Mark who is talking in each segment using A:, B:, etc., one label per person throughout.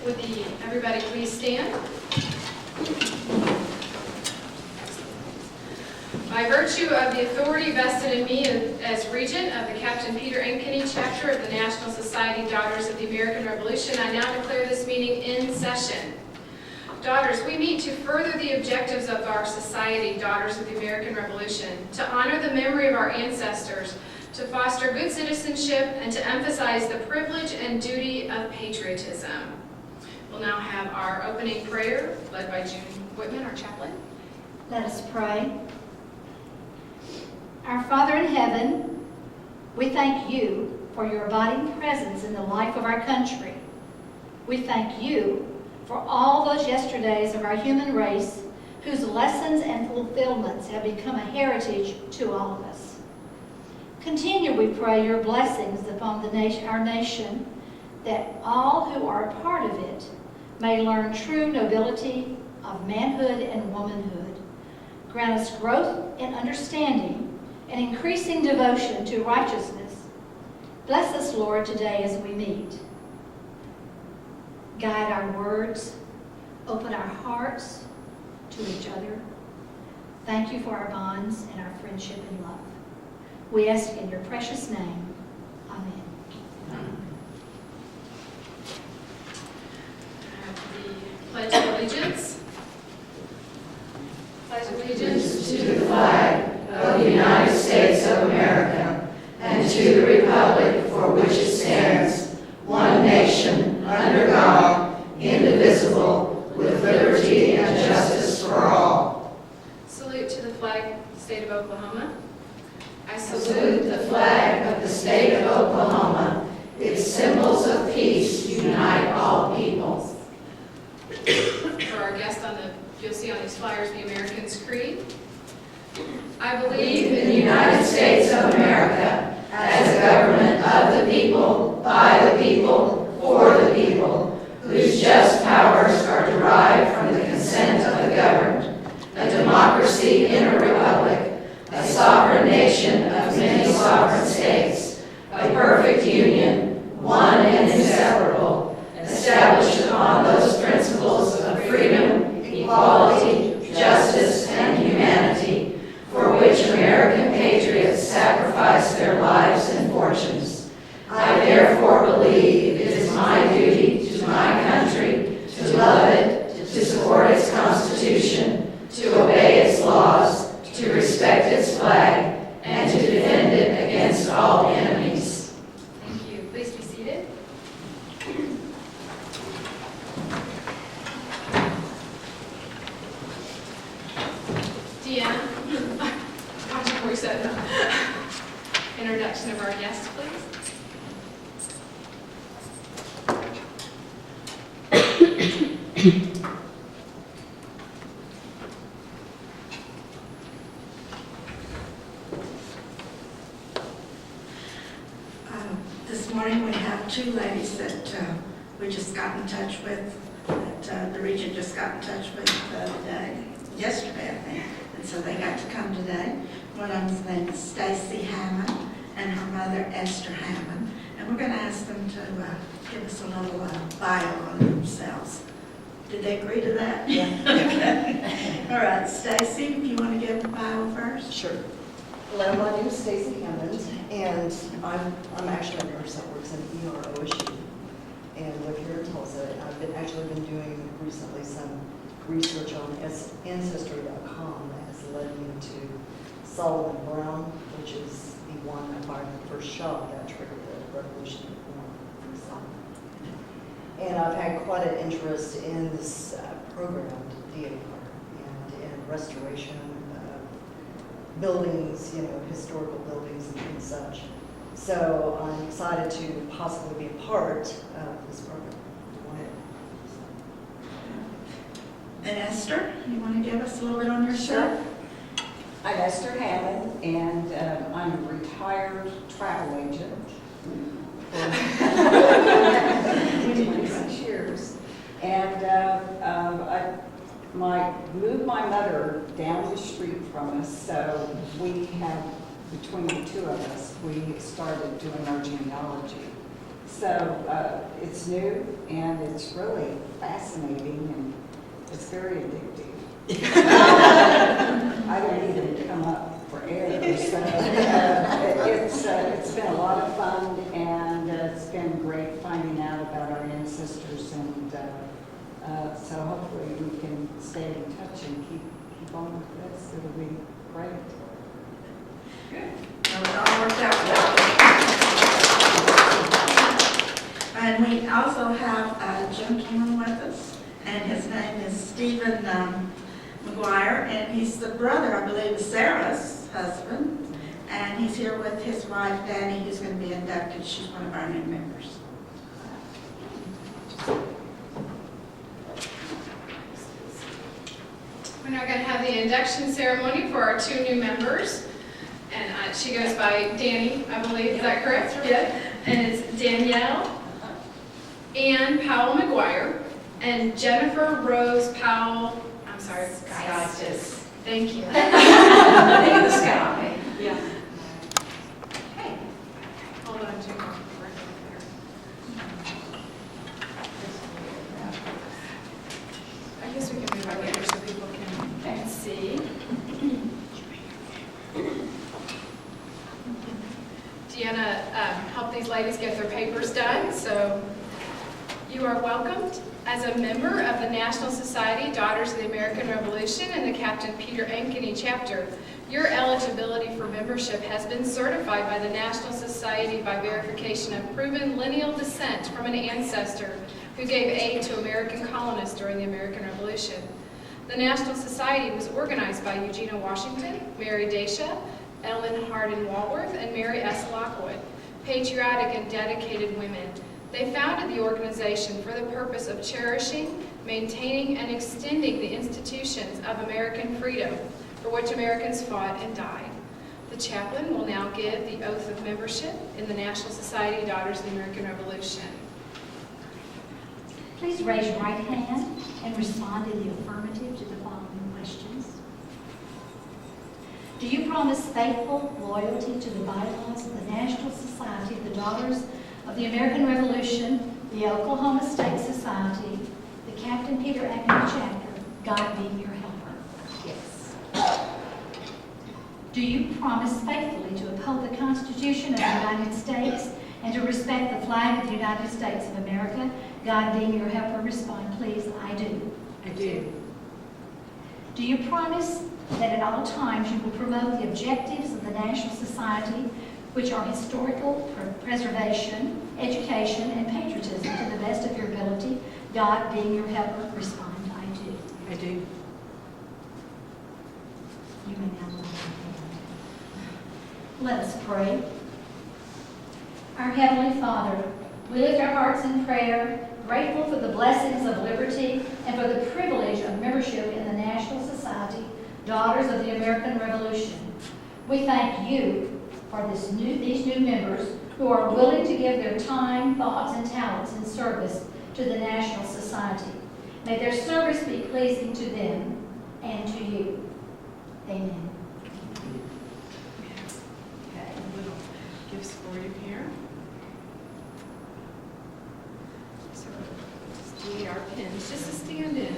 A: Everybody please stand. By virtue of the authority vested in me as Regent of the Captain Peter Ankeny chapter of the National Society Daughters of the American Revolution, I now declare this meeting in session. Daughters, we meet to further the objectives of our society, Daughters of the American Revolution, to honor the memory of our ancestors, to foster good citizenship, and to emphasize the privilege and duty of patriotism. We'll now have our opening prayer led by June Whitman, our chaplain.
B: Let us pray. Our Father in heaven, we thank you for your abiding presence in the life of our country. We thank you for all those yesterdays of our human race whose lessons and fulfillments have become a heritage to all of us. Continue, we pray, your blessings upon our nation, that all who are a part of it may learn true nobility of manhood and womanhood. Grant us growth in understanding and increasing devotion to righteousness. Bless us, Lord, today as we meet. Guide our words, open our hearts to each other. Thank you for our bonds and our friendship and love. We ask in your precious name. Amen.
A: Pledge of Allegiance. Pledge allegiance
C: to the flag of the United States of America and to the republic for which it stands, one nation, under God, indivisible, with liberty and justice for all.
A: Salute to the flag of the state of Oklahoma. I
C: Salute the flag of the state of Oklahoma. Its symbols of peace unite all peoples.
A: For our guest you'll see on these flyers, the American's Creed. I believe
C: in the United States of America as a government of the people, by the people, for the people, whose just powers are derived from the consent of the governed, a democracy in a republic, a sovereign nation of many sovereign states, a perfect union, one and inseparable, established upon those principles of freedom, equality, justice, and humanity, for which American patriots sacrificed their lives and fortunes. I therefore believe it is my duty to my country to love it, to support its Constitution, to obey its laws, to respect its flag, and to defend it against all enemies.
A: Thank you. Please be seated. Deanna, before we set the introduction of our guest, please.
D: This morning we have two ladies that we just got in touch with, that the Regent just got in touch with yesterday, I think. And so they got to come today. One of them's name is Stacy Hammond and her mother Esther Hammond. And we're going to ask them to give us a little bio on themselves. Did they agree to that?
E: Yeah.
D: Okay. All right, Stacy, if you want to give a bio first.
E: Sure. Hello, my name is Stacy Hammond, and I'm actually a nurse that works in ER OSU and live here in Tulsa. I've actually been doing recently some research on Ancestry.com that has led me to Solomon Brown, which is the one that fired the first shot that triggered the revolution in Solomon. And I've had quite an interest in this program, DAR, and in restoration of buildings, historical buildings and such. So I'm excited to possibly be a part of this program.
D: And Esther, you want to give us a little bit on yourself?
F: I'm Esther Hammond, and I'm a retired travel agent for 26 years. And I moved my mother down the street from us, so we have, between the two of us, we started doing our genealogy. So it's new and it's really fascinating and it's very addictive. I don't even come up for air. So it's been a lot of fun and it's been great finding out about our ancestors and so hopefully we can stay in touch and keep on with this. It'll be great.
D: Well, it all worked out well. And we also have Jim Cameron with us, and his name is Stephen McGuire, and he's the brother, I believe, of Sarah's husband, and he's here with his wife, Danny, who's going to be inducted. She's one of our new members.
A: We're now going to have the induction ceremony for our 2 new members. And she goes by Danny, I believe. Is that correct? Yeah. And it's Danielle Ann Powell McGuire and Jennifer Rose Powell. I'm sorry.
C: Skytis.
A: Thank you.
C: Think of the sky.
A: Yeah. Okay. Hold on, Jim. I guess we can move over here so people can see. Deanna helped these ladies get their papers done, so you are welcomed as a member of the National Society Daughters of the American Revolution and the Captain Peter Ankeny chapter. Your eligibility for membership has been certified by the National Society by verification of proven lineal descent from an ancestor who gave aid to American colonists during the American Revolution. The National Society was organized by Eugenia Washington, Mary Dacia, Ellen Hardin Walworth, and Mary S. Lockwood, patriotic and dedicated women. They founded the organization for the purpose of cherishing, maintaining, and extending the institutions of American freedom for which Americans fought and died. The chaplain will now give the oath of membership in the National Society Daughters of the American Revolution.
B: Please raise your right hand and respond in the affirmative to the following questions. Do you promise faithful loyalty to the bylaws of the National Society of the Daughters of the American Revolution, the Oklahoma State Society, the Captain Peter Ankeny chapter, God being your helper?
C: Yes.
B: Do you promise faithfully to uphold the Constitution of the United States and to respect the flag of the United States of America, God being your helper? Respond, please. I do.
C: I do.
B: Do you promise that at all times you will promote the objectives of the National Society, which are historical preservation, education, and patriotism to the best of your ability, God being your helper? Respond, I do.
C: I do.
B: You may now lie. Let us pray. Our Heavenly Father, we lift our hearts in prayer, grateful for the blessings of liberty and for the privilege of membership in the National Society, Daughters of the American Revolution. We thank you for these new members who are willing to give their time, thoughts, and talents in service to the National Society. May their service be pleasing to them and to you. Amen.
A: Okay, little gifts for you here. So just need our pins just to stand in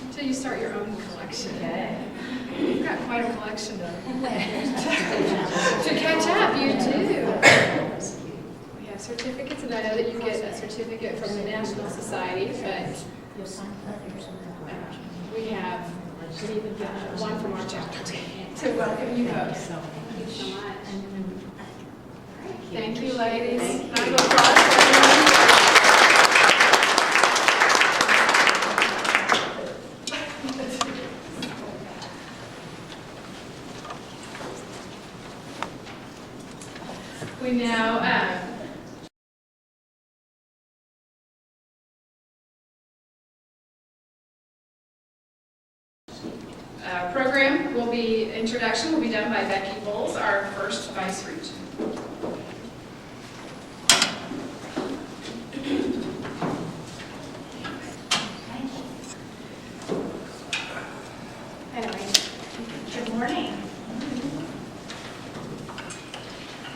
A: until you start your own collection.
C: Okay.
A: You've got quite a collection to catch up. You do. We have certificates, and I know that you get a certificate from the National Society, but we have one from our chapter to welcome you both. Thank you so much. Thank you, ladies. Round of applause for everyone. We now program will be, introduction will be done by Becky Bowles, our first Vice Regent.
G: Good morning.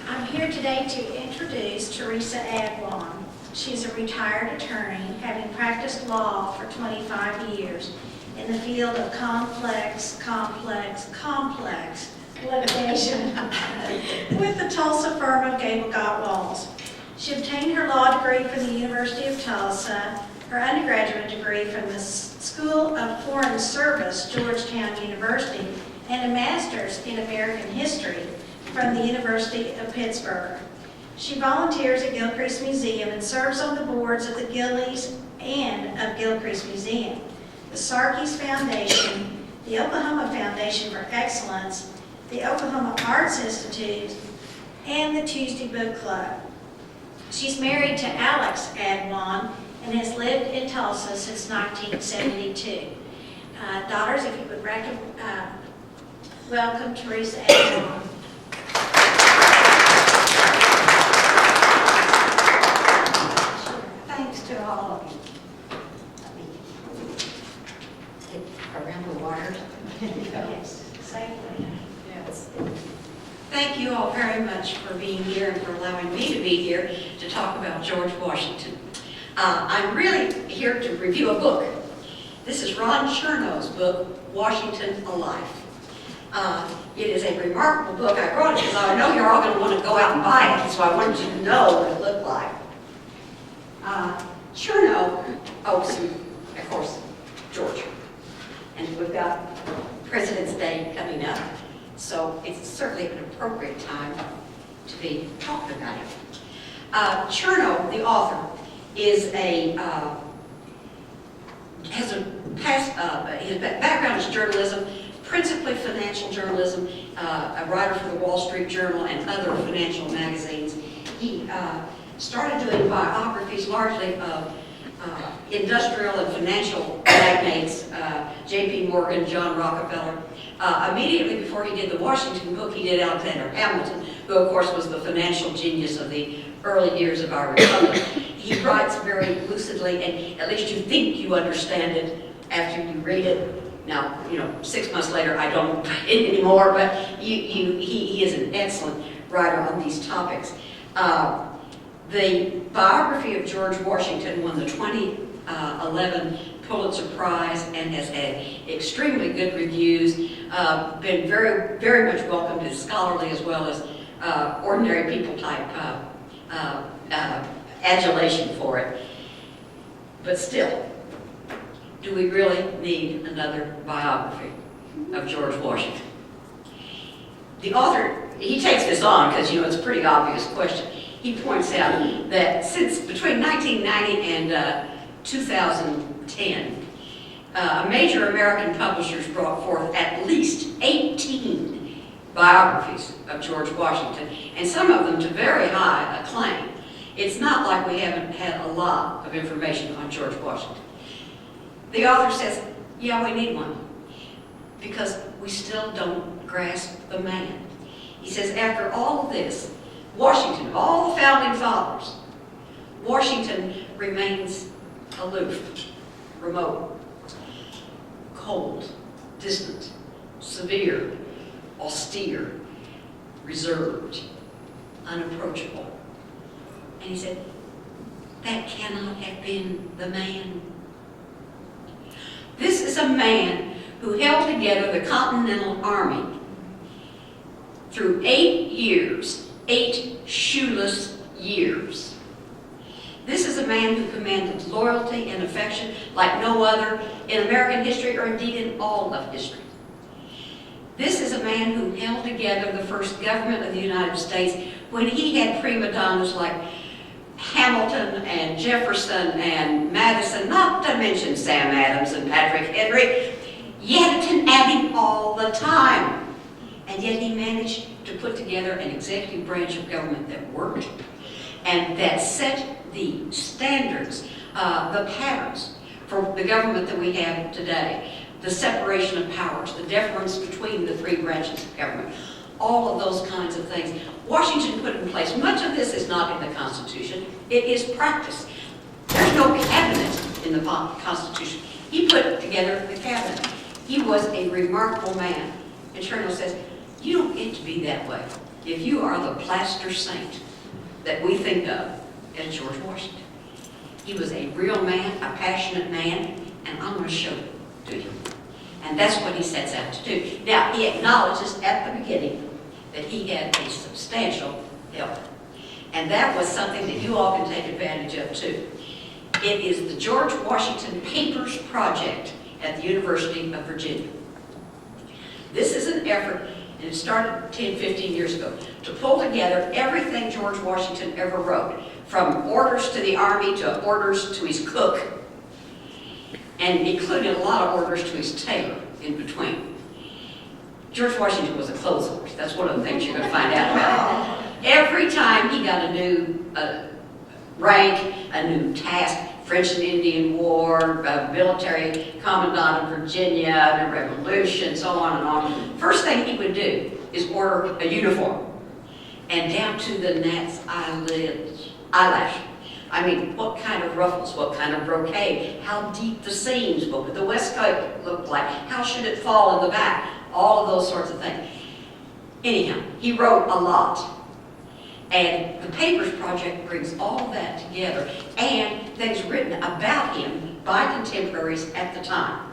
G: I'm here today to introduce introduce Teresa Agwan. She's a retired attorney, having practiced law for 25 years in the field of complex litigation with the Tulsa firm of Gable Gott Walls. She obtained her law degree from the University of Tulsa, her undergraduate degree from the School of Foreign Service, Georgetown University, and a master's in American history from the University of Pittsburgh. She volunteers at Gilcrease Museum and serves on the boards of the Gillies and of Gilcrease Museum, the Sarkees Foundation, the Oklahoma Foundation for Excellence, the Oklahoma Arts Institute, and the Tuesday Book Club. She's married to Alex Agwan and has lived in Tulsa since 1972. Daughters, if you would welcome Teresa Agwan. Thanks to all of you.
C: Around the wires.
G: Yes, safely.
C: Yes. Thank you all very much for being here and for allowing me to be here to talk about George Washington. I'm really here to review a book. This is Ron Chernow's book, Washington Alive. It is a remarkable book. I brought it because I know you're all going to want to go out and buy it, so I wanted you to know what it looked like. Chernow, of course, George. And we've got President's Day coming up, so it's certainly an appropriate time to be talking about it. Chernow, the author, is has a past, his background is journalism, principally financial journalism, a writer for the Wall Street Journal and other financial magazines. He started doing biographies largely of industrial and financial magnates, J.P. Morgan, John Rockefeller. Immediately before he did the Washington book, he did Alexander Hamilton, who of course was the financial genius of the early years of our republic. He writes very lucidly, and at least you think you understand it after you read it. Now, 6 months later, I don't write it anymore, but he is an excellent writer on these topics. The biography of George Washington won the 2011 Pulitzer Prize and has had extremely good reviews, been very, very much welcomed as scholarly as well as ordinary people type adulation for it. But still, do we really need another biography of George Washington? The author, he takes this on because, it's a pretty obvious question. He points out that since between 1990 and 2010, major American publishers brought forth at least 18 biographies of George Washington, and some of them to very high acclaim. It's not like we haven't had a lot of information on George Washington. The author says, yeah, we need one, because we still don't grasp the man. He says, after all of this, Washington, of all the founding fathers, Washington remains aloof, remote, cold, distant, severe, austere, reserved, unapproachable. And he said, that cannot have been the man. This is a man who held together the Continental Army through 8 years, 8 shoeless years. This is a man who commanded loyalty and affection like no other in American history or indeed in all of history. This is a man who held together the first government of the United States when he had prima donnas like Hamilton and Jefferson and Madison, not to mention Sam Adams and Patrick Henry, yet to add him all the time. And yet he managed to put together an executive branch of government that worked and that set the standards, the patterns for the government that we have today, the separation of powers, the deference between the 3 branches of government, all of those kinds of things. Washington put in place. Much of this is not in the Constitution. It is practice. There's no cabinet in the Constitution. He put together the cabinet. He was a remarkable man. And Chernow says, you don't get to be that way if you are the plaster saint that we think of as George Washington. He was a real man, a passionate man, and I'm going to show it to you. And that's what he sets out to do. Now, he acknowledges at the beginning that he had a substantial help. And that was something that you all can take advantage of too. It is the George Washington Papers Project at the University of Virginia. This is an effort, and it started 10, 15 years ago, to pull together everything George Washington ever wrote, from orders to the army to orders to his cook, and included a lot of orders to his tailor in between. George Washington was a clothes horse. That's one of the things you're going to find out about him. Every time he got a new rank, a new task, French and Indian War, military commandant of Virginia, the Revolution, so on and on. First thing he would do is order a uniform. And down to the gnat's eyelash. I mean, what kind of ruffles, what kind of brocade, how deep the seams, what would the waistcoat look like, how should it fall in the back, all of those sorts of things. Anyhow, he wrote a lot. And the Papers Project brings all of that together and things written about him by contemporaries at the time.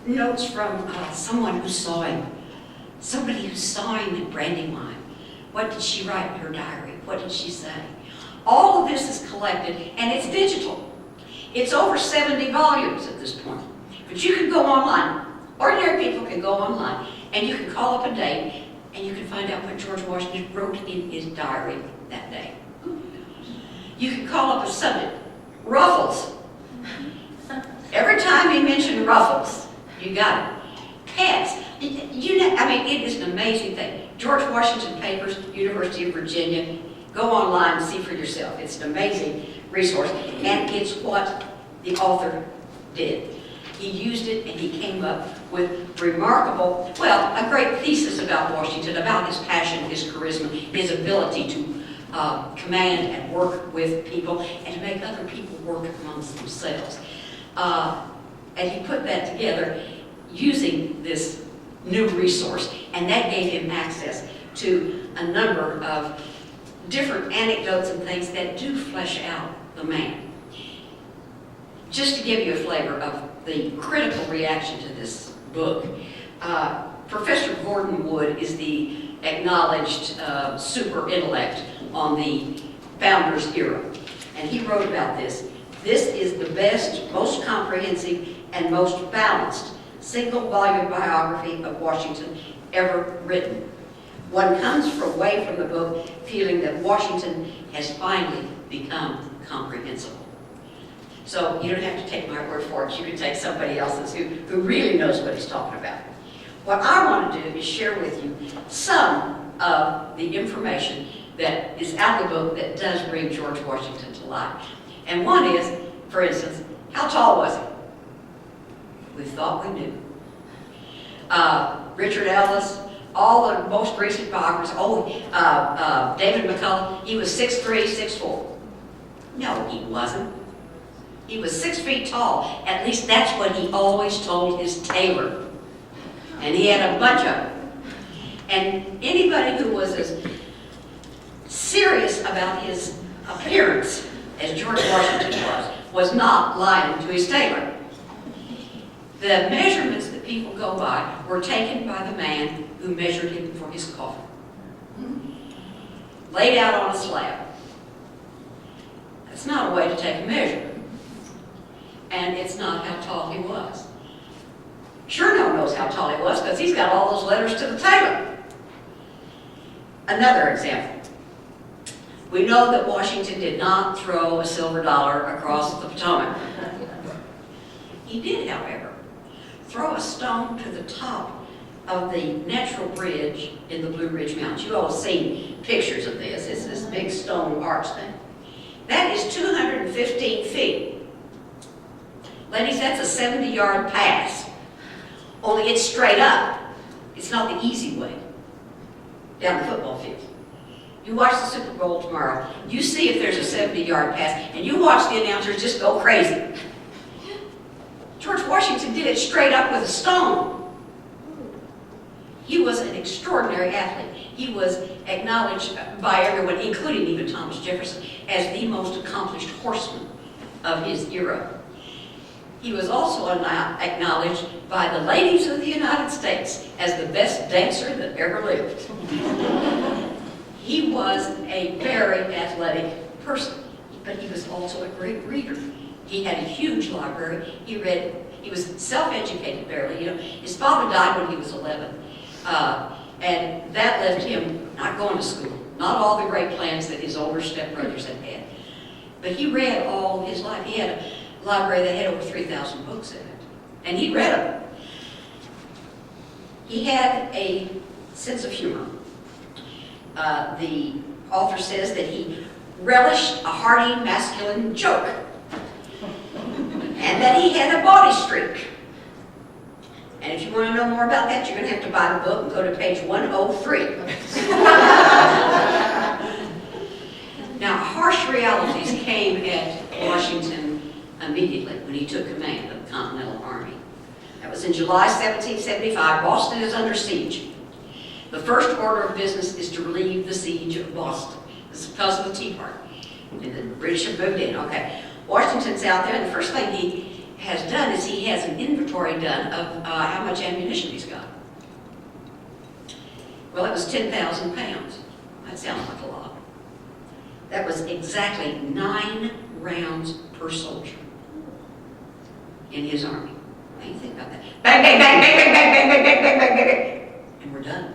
C: Notes from someone who saw him, somebody who saw him at Brandywine. What did she write in her diary? What did she say? All of this is collected and it's digital. It's over 70 volumes at this point. But you can go online, ordinary people can go online, and you can call up a date and you can find out what George Washington wrote in his diary that day. You can call up a subject, ruffles. Every time he mentioned ruffles, you got it. Pets. You know, I mean, it is an amazing thing. George Washington Papers, University of Virginia. Go online and see for yourself. It's an amazing resource, and it's what the author did. He used it and he came up with remarkable, well, a great thesis about Washington, about his passion, his charisma, his ability to command and work with people and to make other people work amongst themselves. And he put that together using this new resource, and that gave him access to a number of different anecdotes and things that do flesh out the man. Just to give you a flavor of the critical reaction to this book, Professor Gordon Wood is the acknowledged super intellect on the Founders era. And he wrote about this. This is the best, most comprehensive, and most balanced single-volume biography of Washington ever written. One comes away from the book feeling that Washington has finally become comprehensible. So you don't have to take my word for it. You can take somebody else's who really knows what he's talking about. What I want to do is share with you some of the information that is out of the book that does bring George Washington to life. And one is, for instance, how tall was he? We thought we knew. Richard Ellis, all the most recent biographers, David McCullough, he was 6'3", 6'4". No, he wasn't. He was 6 feet tall. At least that's what he always told his tailor. And he had a bunch of them. And anybody who was as serious about his appearance as George Washington was not lying to his tailor. The measurements that people go by were taken by the man who measured him for his coffin. Laid out on a slab. That's not a way to take a measure. And it's not how tall he was. Chernow knows how tall he was because he's got all those letters to the tailor. Another example. We know that Washington did not throw a silver dollar across the Potomac. He did, however, throw a stone to the top of the natural bridge in the Blue Ridge Mountains. You all have seen pictures of this. It's this big stone arch thing. That is 215 feet. Ladies, that's a 70-yard pass. Only it's straight up. It's not the easy way down the football field. You watch the Super Bowl tomorrow. You see if there's a 70-yard pass, and you watch the announcers just go crazy. George Washington did it straight up with a stone. He was an extraordinary athlete.
H: he was acknowledged by everyone, including even Thomas Jefferson, as the most accomplished horseman of his era. He was also acknowledged by the ladies of the United States as the best dancer that ever lived. He was a very athletic person, but he was also a great reader. He had a huge library. He read. He was self-educated barely. You know, his father died when he was 11, and that left him not going to school. Not all the great plans that his older stepbrothers had had. But he read all his life. He had a library that had over 3,000 books in it, and he read them. He had a sense of humor. The author says that he relished a hearty masculine joke, and that he had a body streak. And if you want to know more about that, you're going to have to buy the book and go to page 103. Now, harsh realities came at Washington immediately when he took command of the Continental Army. That was in July 1775. Boston is under siege. The first order of business is to relieve the siege of Boston. This is because of the Tea Party. And the British have moved in. Okay. Washington's out there, and the first thing he has done is he has an inventory done of how much ammunition he's got. Well, it was 10,000 pounds. That sounds like a lot. That was exactly 9 rounds per soldier in his army. Now you think about that. Bang, bang, bang, bang, bang, bang, bang, bang, bang, bang, bang, bang, and we're done.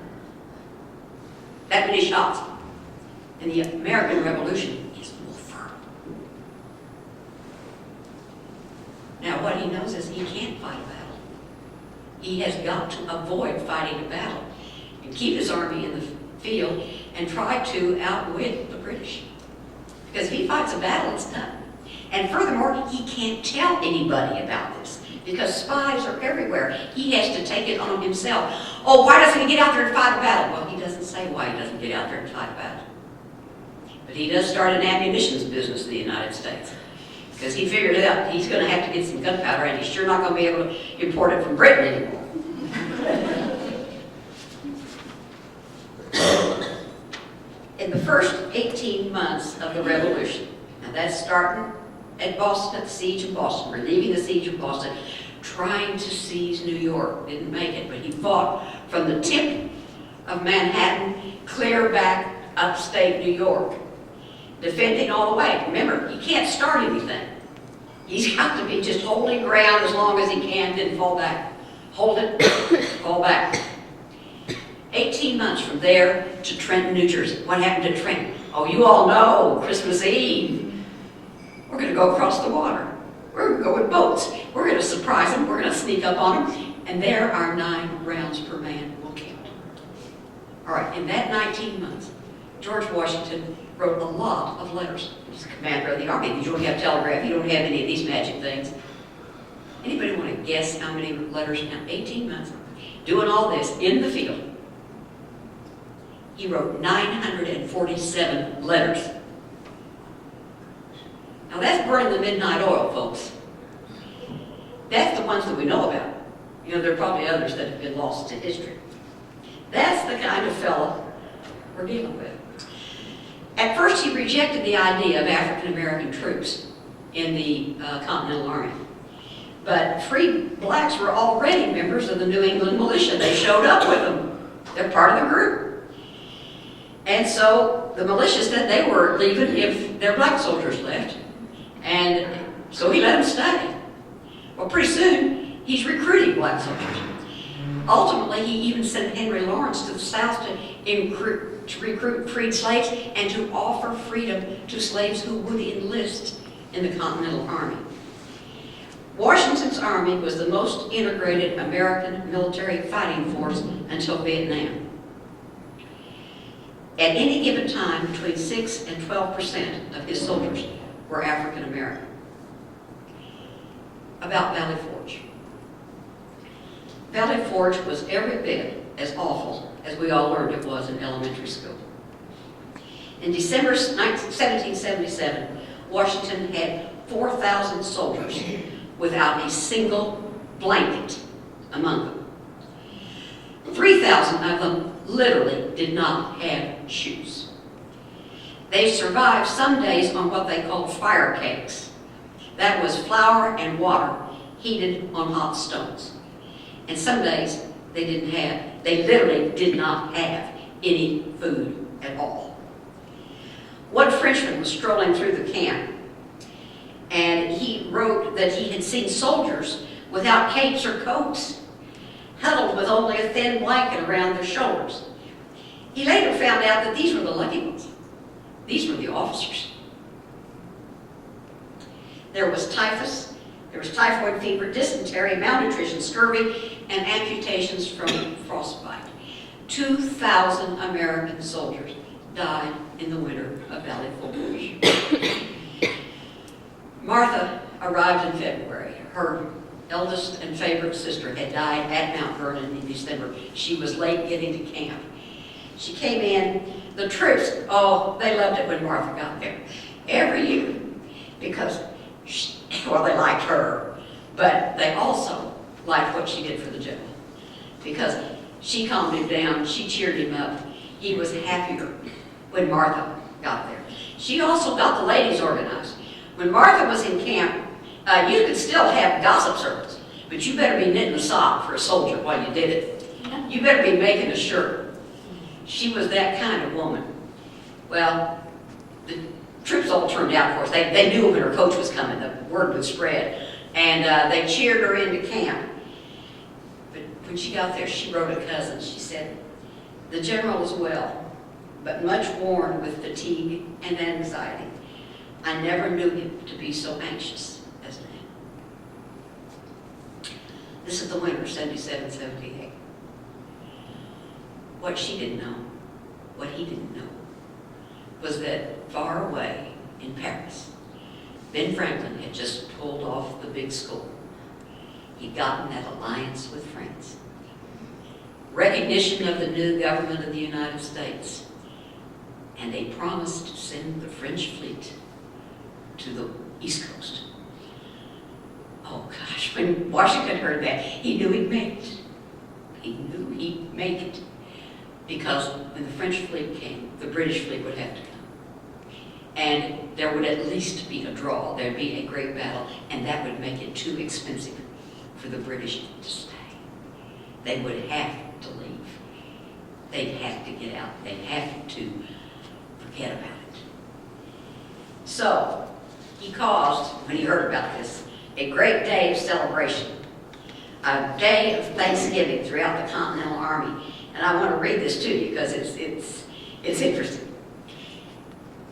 H: That many shots. And the American Revolution is over. Now what he knows is he can't fight a battle. He has got to avoid fighting a battle and keep his army in the field and try to outwit the British. Because if he fights a battle, it's done. And furthermore, he can't tell anybody about this because spies are everywhere. He has to take it on himself. Oh, why doesn't he get out there and fight a battle? Well, he doesn't say why he doesn't get out there and fight a battle. But he does start an ammunition business in the United States because he figured out he's going to have to get some gunpowder and he's sure not going to be able to import it from Britain anymore. In the first 18 months of the Revolution, now that's starting at Boston, at the siege of Boston, relieving the siege of Boston, trying to seize New York. Didn't make it, but he fought from the tip of Manhattan clear back upstate New York, defending all the way. Remember, he can't start anything. He's got to be just holding ground as long as he can, then fall back. Hold it, fall back. 18 months from there to Trenton, New Jersey. What happened to Trenton? Oh, you all know, Christmas Eve. We're going to go across the water. We're going to go with boats. We're going to surprise them. We're going to sneak up on them. And there our 9 rounds per man will count. All right, in that 19 months, George Washington wrote a lot of letters. He's commander of the army. You don't have telegraph. You don't have any of these magic things. Anybody want to guess how many letters in 18 months? Doing all this in the field. He wrote 947 letters. Now that's burning the midnight oil, folks. That's the ones that we know about. You know, there are probably others that have been lost to history. That's the kind of fellow we're dealing with. At first, he rejected the idea of African American troops in the Continental Army. But free blacks were already members of the New England militia. They showed up with them. They're part of the group. And so the militia said they were leaving if their black soldiers left. And so he let them stay. Well, pretty soon, he's recruiting black soldiers. Ultimately, he even sent Henry Lawrence to the South to recruit freed slaves and to offer freedom to slaves who would enlist in the Continental Army. Washington's army was the most integrated American military fighting force until Vietnam. At any given time, between 6 and 12% of his soldiers were African American. About Valley Forge. Valley Forge was every bit as awful as we all learned it was in elementary school. In December 1777, Washington had 4,000 soldiers without a single blanket among them. 3,000 of them literally did not have shoes. They survived some days on what they called fire cakes. That was flour and water heated on hot stones. And some days they literally did not have any food at all. One Frenchman was strolling through the camp, and he wrote that he had seen soldiers without capes or coats, huddled with only a thin blanket around their shoulders. He later found out that these were the lucky ones. These were the officers. There was typhus, there was typhoid fever, dysentery, malnutrition, scurvy, and amputations from frostbite. 2,000 American soldiers died in the winter of Valley Forge. Martha arrived in February. Her eldest and favorite sister had died at Mount Vernon in December. She was late getting to camp. She came in. The troops, oh, they loved it when Martha got there. Every year. Because, they liked her. But they also liked what she did for the general. Because she calmed him down. She cheered him up. He was happier when Martha got there. She also got the ladies organized. When Martha was in camp, you could still have gossip circles, but you better be knitting a sock for a soldier while you did it. You better be making a shirt. She was that kind of woman. Well, the troops all turned out, of course. They knew when her coach was coming, the word would spread. And they cheered her into camp. But when she got there, she wrote a cousin. She said, "The general is well, but much worn with fatigue and anxiety. I never knew him to be so anxious as now." This is the winter, 77, 78. What she didn't know, what he didn't know, was that far away in Paris, Ben Franklin had just pulled off the big score. He'd gotten that alliance with France. Recognition of the new government of the United States. And they promised to send the French fleet to the East Coast. Oh gosh, when Washington heard that, he knew he'd make it. He knew he'd make it. Because when the French fleet came, the British fleet would have to come. And there would at least be a draw. There'd be a great battle, and that would make it too expensive for the British to stay. They would have to leave. They'd have to get out. They'd have to forget about it. So, he caused, when he heard about this, a great day of celebration, a day of thanksgiving throughout the Continental Army. And I want to read this to you because it's interesting.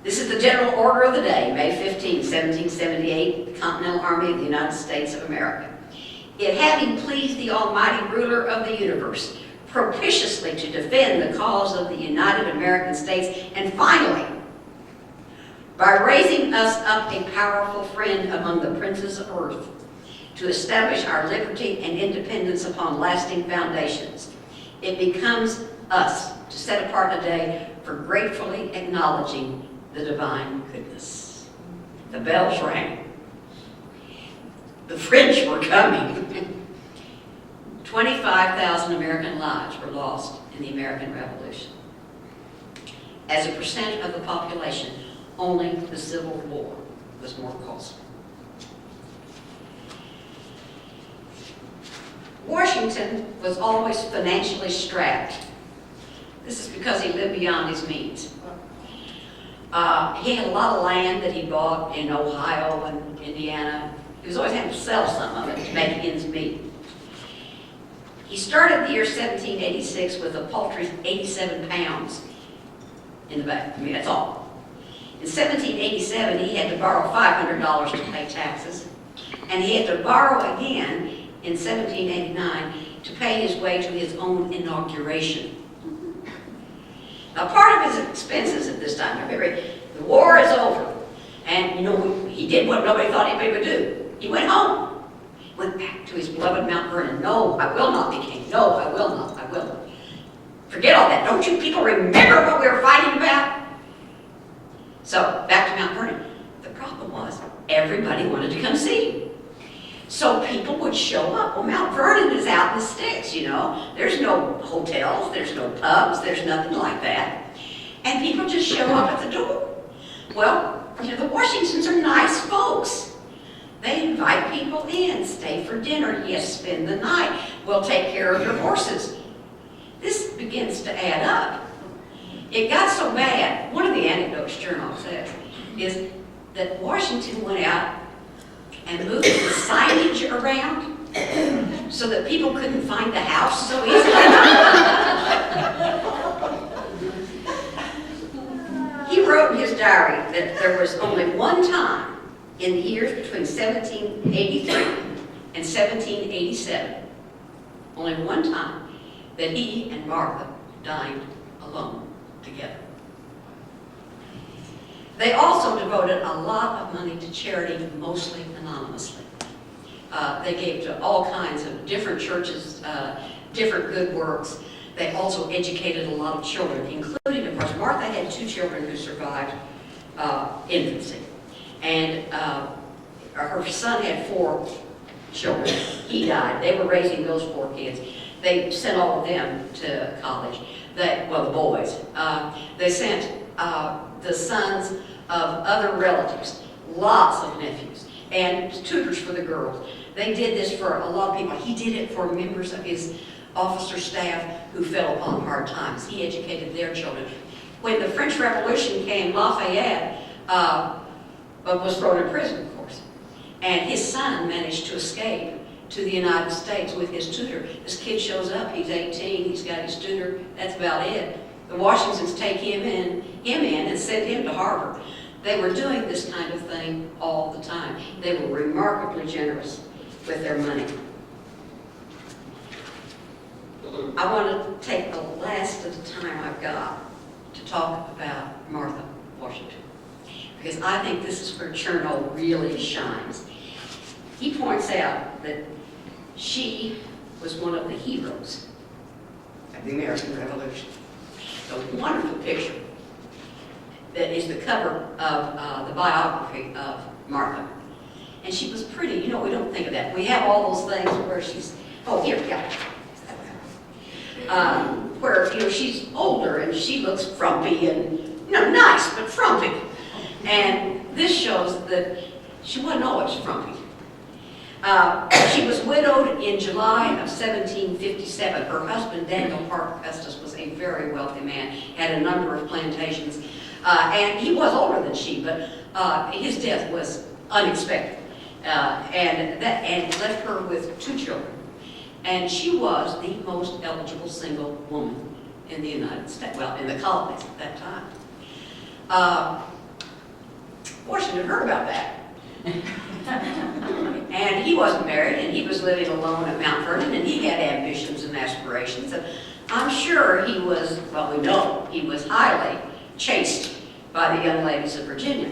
H: This is the General Order of the Day, May 15, 1778, the Continental Army of the United States of America. It having pleased the Almighty Ruler of the universe propitiously to defend the cause of the United American States, and finally, by raising us up a powerful friend among the princes of earth, to establish our liberty and independence upon lasting foundations, it becomes us to set apart a day for gratefully acknowledging the divine goodness. The bells rang. The French were coming. 25,000 American lives were lost in the American Revolution. As a percent of the population, only the Civil War was more costly. Washington was always financially strapped. This is because he lived beyond his means. He had a lot of land that he bought in Ohio and Indiana. He was always having to sell some of it to make ends meet. He started the year 1786 with a paltry 87 pounds in the bank. I mean, that's all. In 1787, he had to borrow $500 to pay taxes, and he had to borrow again in 1789 to pay his way to his own inauguration. Now, part of his expenses at this time, remember, the war is over, and he did what nobody thought anybody would do. He went home, went back to his beloved Mount Vernon. No, I will not be king. No, I will not. I will not. Forget all that. Don't you people remember what we were fighting about? So, back to Mount Vernon. The problem was, everybody wanted to come see him. So people would show up. Well, Mount Vernon is out in the sticks, you know. There's no hotels, there's no pubs, there's nothing like that. And people just show up at the door. Well, you know, the Washingtons are nice folks. They invite people in, stay for dinner, yes, spend the night. We'll take care of your horses. This begins to add up. It got so bad, one of the anecdotes Journal says, is that Washington went out and moved the signage around so that people couldn't find the house so easily. He wrote in his diary that there was only one time in the years between 1783 and 1787, only one time that he and Martha dined alone together. They also devoted a lot of money to charity, mostly anonymously. They gave to all kinds of different churches, different good works. They also educated a lot of children, including, of course, Martha had 2 children who survived infancy. And her son had 4 children. He died. They were raising those 4 kids. They sent all of them to college. Well, the boys. They sent the sons of other relatives, lots of nephews, and tutors for the girls. They did this for a lot of people. He did it for members of his officer staff who fell upon hard times. He educated their children. When the French Revolution came, Lafayette was thrown in prison, of course, and his son managed to escape to the United States with his tutor. This kid shows up, he's 18, he's got his tutor, that's about it. The Washingtons take him in and send him to Harvard. They were doing this kind of thing all the time. They were remarkably generous with their money. I want to take the last of the time I've got to talk about Martha Washington, because I think this is where Chernow really shines. He points out that she was one of the heroes of the American Revolution. A wonderful picture that is the cover of the biography of Martha. And she was pretty. You know, we don't think of that. We have all those things where she's, oh, here, yeah. Where, you know, she's older and she looks frumpy and, you know, nice, but frumpy. And this shows that she wasn't always frumpy. She was widowed in July of 1757. Her husband, Daniel Parker Custis, was a very wealthy man, had a number of plantations, and he was older than she, but his death was unexpected, and left her with 2 children. And she was the most eligible single woman in the United States, well, in the colonies at that time. Washington heard about that. And he wasn't married, and he was living alone at Mount Vernon, and he had ambitions and aspirations. And I'm sure he was, well, we know, he was highly chased by the young ladies of Virginia.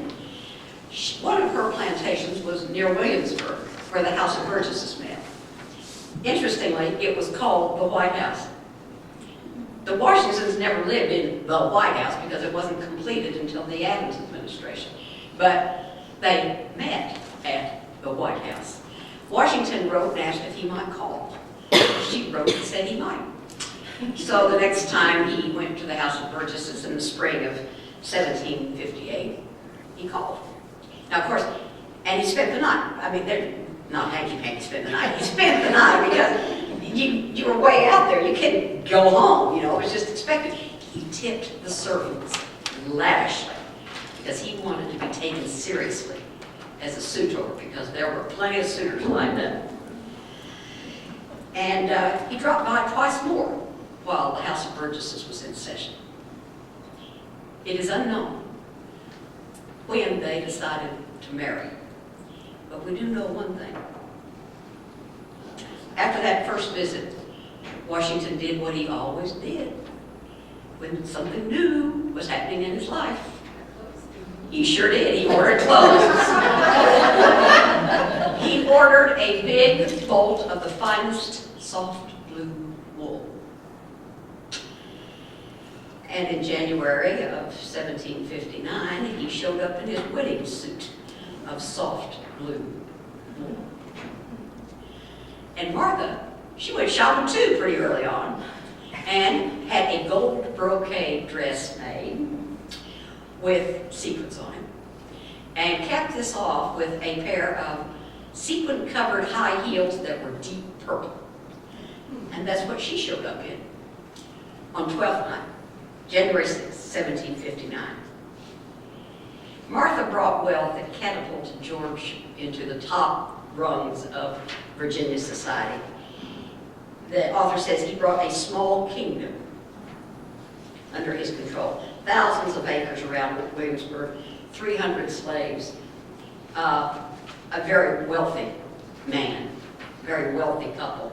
H: One of her plantations was near Williamsburg, where the House of Burgesses met. Interestingly, it was called the White House. The Washingtons never lived in the White House because it wasn't completed until the Adams administration. But they met at the White House. Washington wrote and asked if he might call. She wrote and said he might. So the next time he went to the House of Burgesses in the spring of 1758, he called. Now, of course, and he spent the night. I mean, they're not hanky-panky spend the night. He spent the night because you were way out there. You couldn't go home, you know. It was just expected. He tipped the servants lavishly because he wanted to be taken seriously as a suitor, because there were plenty of suitors lined up. And he dropped by twice more while the House of Burgesses was in session. It is unknown when they decided to marry, but we do know one thing. After that first visit, Washington did what he always did when something new was happening in his life. He sure did. He ordered clothes. He ordered a big bolt of the finest soft blue wool. And in January of 1759, he showed up in his wedding suit of soft blue wool. And Martha, she went shopping too pretty early on and had a gold brocade dress made with sequins on it and capped this off with a pair of sequin-covered high heels that were deep purple. And that's what she showed up in on 12th night, January 6, 1759. Martha brought wealth that catapulted George into the top rungs of Virginia society. The author says he brought a small kingdom under his control. Thousands of acres around Williamsburg, 300 slaves, a very wealthy man, very wealthy couple.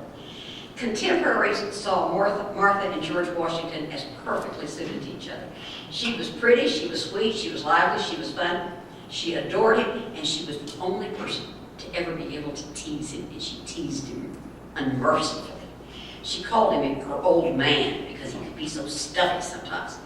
H: Contemporaries saw Martha and George Washington as perfectly suited to each other. She was pretty, she was sweet, she was lively, she was fun, she adored him, and she was the only person to ever be able to tease him, and she teased him unmercifully. She called him her old man because he could be so stuffy sometimes.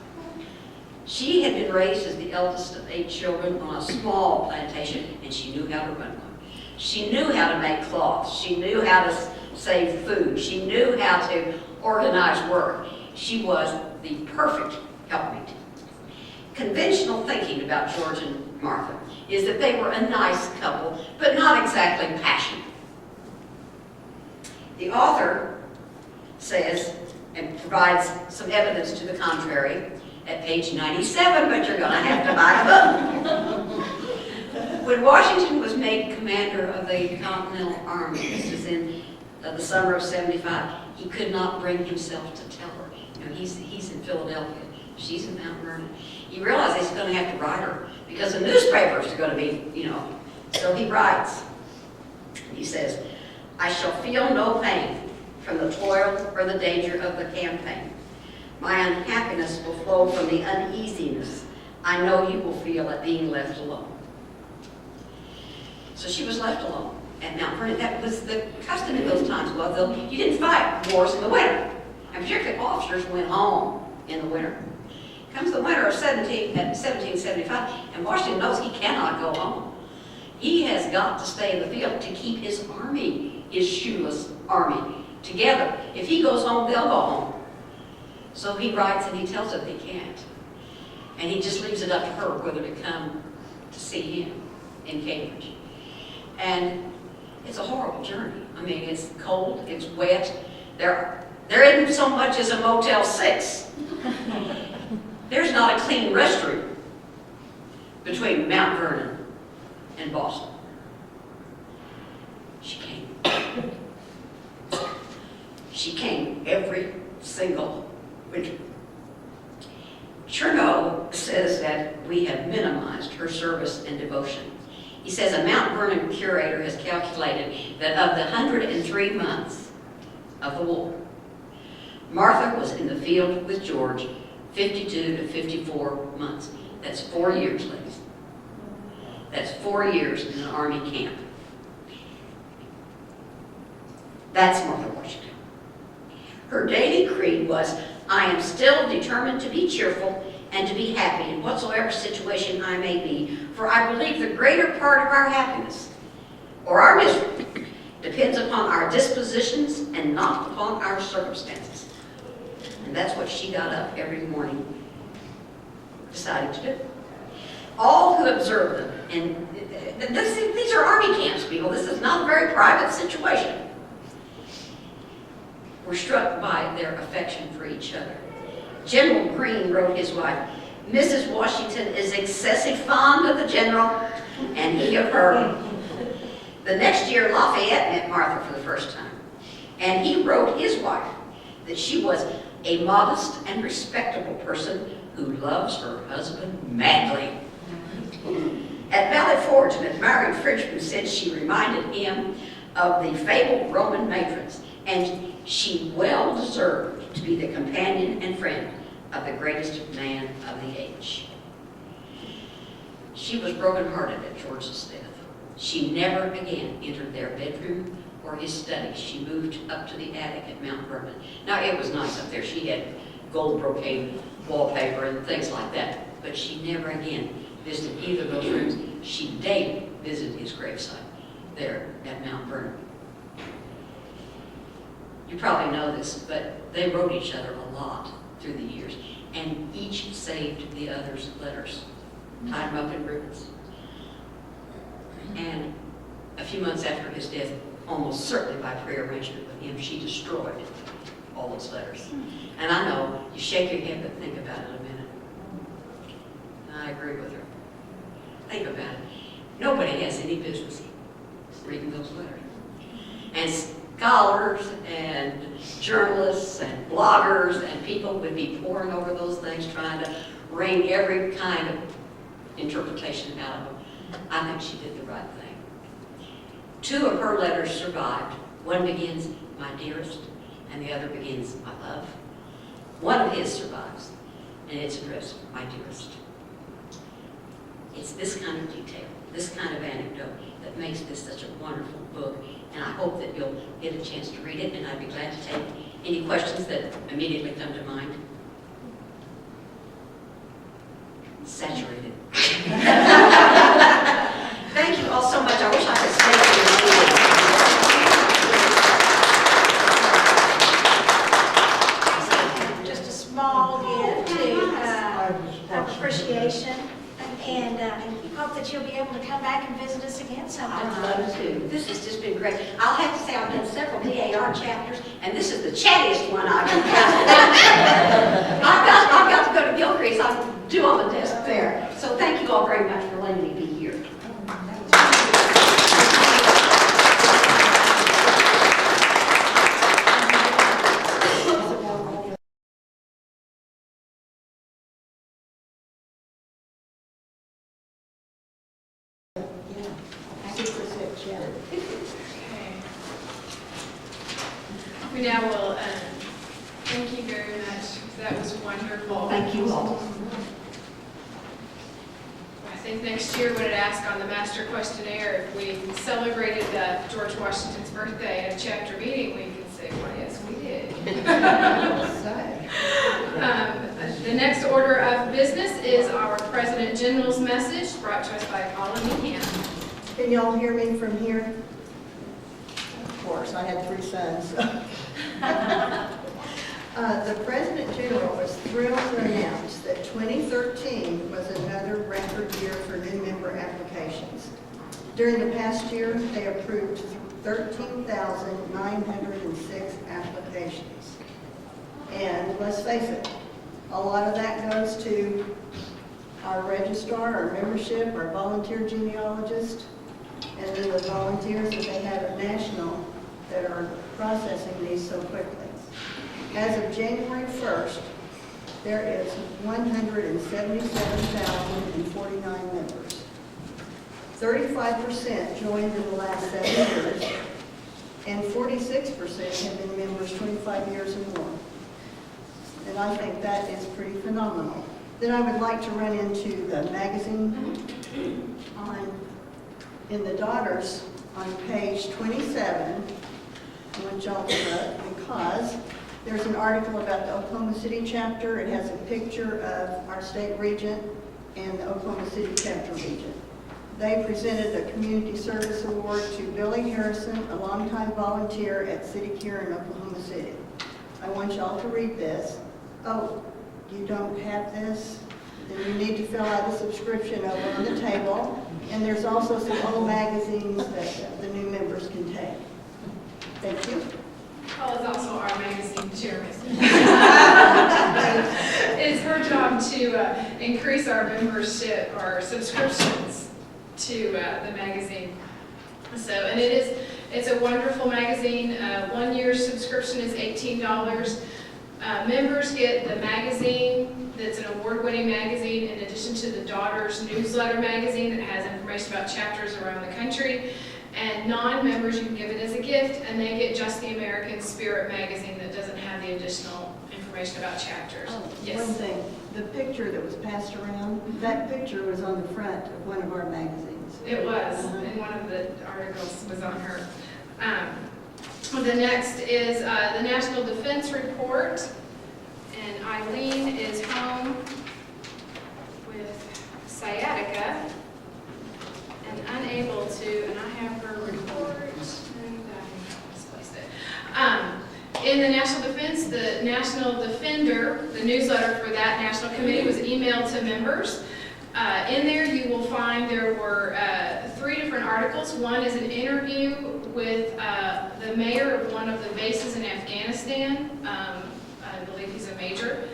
H: She had been raised as the eldest of 8 children on a small plantation, and she knew how to run one. She knew how to make cloth. She knew how to save food. She knew how to organize work. She was the perfect helpmate. Conventional thinking about George and Martha is that they were a nice couple, but not exactly passionate. The author says, and provides some evidence to the contrary, at page 97, but you're going to have to buy a book. When Washington was made commander of the Continental Army, this is in the summer of 75, he could not bring himself to tell her. You know, he's in Philadelphia. She's in Mount Vernon. He realized he's going to have to write her because the newspapers are going to be, So he writes. He says, I shall feel no pain from the toil or the danger of the campaign. My unhappiness will flow from the uneasiness I know you will feel at being left alone. So she was left alone at Mount Vernon. That was the custom in those times. Well, you didn't fight wars in the winter. And particularly officers went home in the winter. Comes the winter of 1775, and Washington knows he cannot go home. He has got to stay in the field to keep his army, his shoeless army, together. If he goes home, they'll go home. So he writes and he tells her they can't. And he just leaves it up to her whether to come to see him in Cambridge. And it's a horrible journey. I mean, it's cold, it's wet. There isn't so much as a Motel 6. There's not a clean restroom between Mount Vernon and Boston. She came. She came every single winter. Chernow says that we have minimized her service and devotion. He says a Mount Vernon curator has calculated that of the 103 months of the war, Martha was in the field with George 52 to 54 months. That's 4 years, ladies. That's 4 years in an army camp. That's Martha Washington. Her daily creed was, I am still determined to be cheerful and to be happy in whatsoever situation I may be, for I believe the greater part of our happiness, or our misery, depends upon our dispositions and not upon our circumstances. And that's what she got up every morning, decided to do. All who observed them, and these are army camps, people, this is not a very private situation, were struck by their affection for each other. General Greene wrote his wife, Mrs. Washington is excessive fond of the general, and he of her. The next year, Lafayette met Martha for the first time, and he wrote his wife that she was a modest and respectable person who loves her husband madly. At Valley Forge, an admiring Frenchman said she reminded him of the fabled Roman matrons, and she well deserved to be the companion and friend of the greatest man of the age. She was brokenhearted at George's death. She never again entered their bedroom or his study. She moved up to the attic at Mount Vernon. Now, it was nice up there. She had gold brocade wallpaper and things like that, but she never again visited either of those rooms. She daily visited his gravesite there at Mount Vernon. You probably know this, but they wrote each other a lot through the years, and each saved the other's letters, tied them up in ribbons. And a few months after his death, almost certainly by prearrangement with him, she destroyed all those letters. And I know, you shake your head, but think about it a minute. I agree with her. Think about it. Nobody has any business reading those letters. And scholars and journalists and bloggers and people would be poring over those things, trying to wring every kind of interpretation out of them. I think she did the right thing. 2 of her letters survived. One begins, "My dearest," and the other begins, "My love." One of his survives, and it's addressed, "My dearest." It's this kind of detail, this kind of anecdote that makes this such a wonderful book, and I hope that you'll get a chance to read it, and I'd be glad to take any questions that immediately come to mind. Saturated. Thank you all so much. I wish I could stay here.
G: Just a small gift of appreciation, and hope that you'll be able to come back and visit us again sometime.
H: I'd love to. This has just been great. I'll have to say I've done several DAR chapters, and this is the chattiest one I've ever had. I've got to go to Gilcrease. I'm due on the desk there. So thank you all very much for letting me be here.
A: We now will, thank you very much. That was wonderful.
H: Thank you all.
A: I think next year would ask on the master questionnaire if we celebrated George Washington's birthday at a chapter meeting, we could say, well, yes, we did. The next order of business is our President General's message brought to us by Paula Meehan.
E: Can y'all hear me from here? Of course, I had 3 sons. The President General was thrilled to announce that 2013 was another record year for new member applications. During the past year, they approved 13,906 applications. And let's face it, a lot of that goes to our registrar, our membership, our volunteer genealogist, and then the volunteers that they have at National that are processing these so quickly. As of January 1st, there is 177,049 members. 35% joined in the last 7 years, and 46% have been members 25 years or more. And I think that is pretty phenomenal. Then I would like to run into the magazine in the Daughters on page 27. I want y'all to look because there's an article about the Oklahoma City chapter. It has a picture of our state regent and the Oklahoma City chapter regent. They presented a community service award to Billy Harrison, a longtime volunteer at City Care in Oklahoma City. I want y'all to read this. Oh, you don't have this? Then you need to fill out a subscription over on the table. And there's also some old magazines that the new members can take. Thank you.
A: Paul is also our magazine chairman. It's her job to increase our membership, our subscriptions to the magazine. So, and it's a wonderful magazine. 1 year subscription is $18. Members get the magazine that's an award-winning magazine in addition to the Daughters newsletter magazine that has information about chapters around the country. And non-members, you can give it as a gift, and they get just the American Spirit magazine that doesn't have the additional information about chapters.
E: Oh,
A: yes.
E: one thing, the picture that was passed around, that picture was on the front of one of our magazines.
A: It was, and one of the articles was on her. The next is the National Defense Report, and Eileen is home with sciatica and unable to, and I have her report, and I misplaced it. in the National Defense, the National Defender, the newsletter for that national committee was emailed to members. In there you will find there were 3 different articles. One is an interview with the mayor of one of the bases in Afghanistan. I believe he's a major.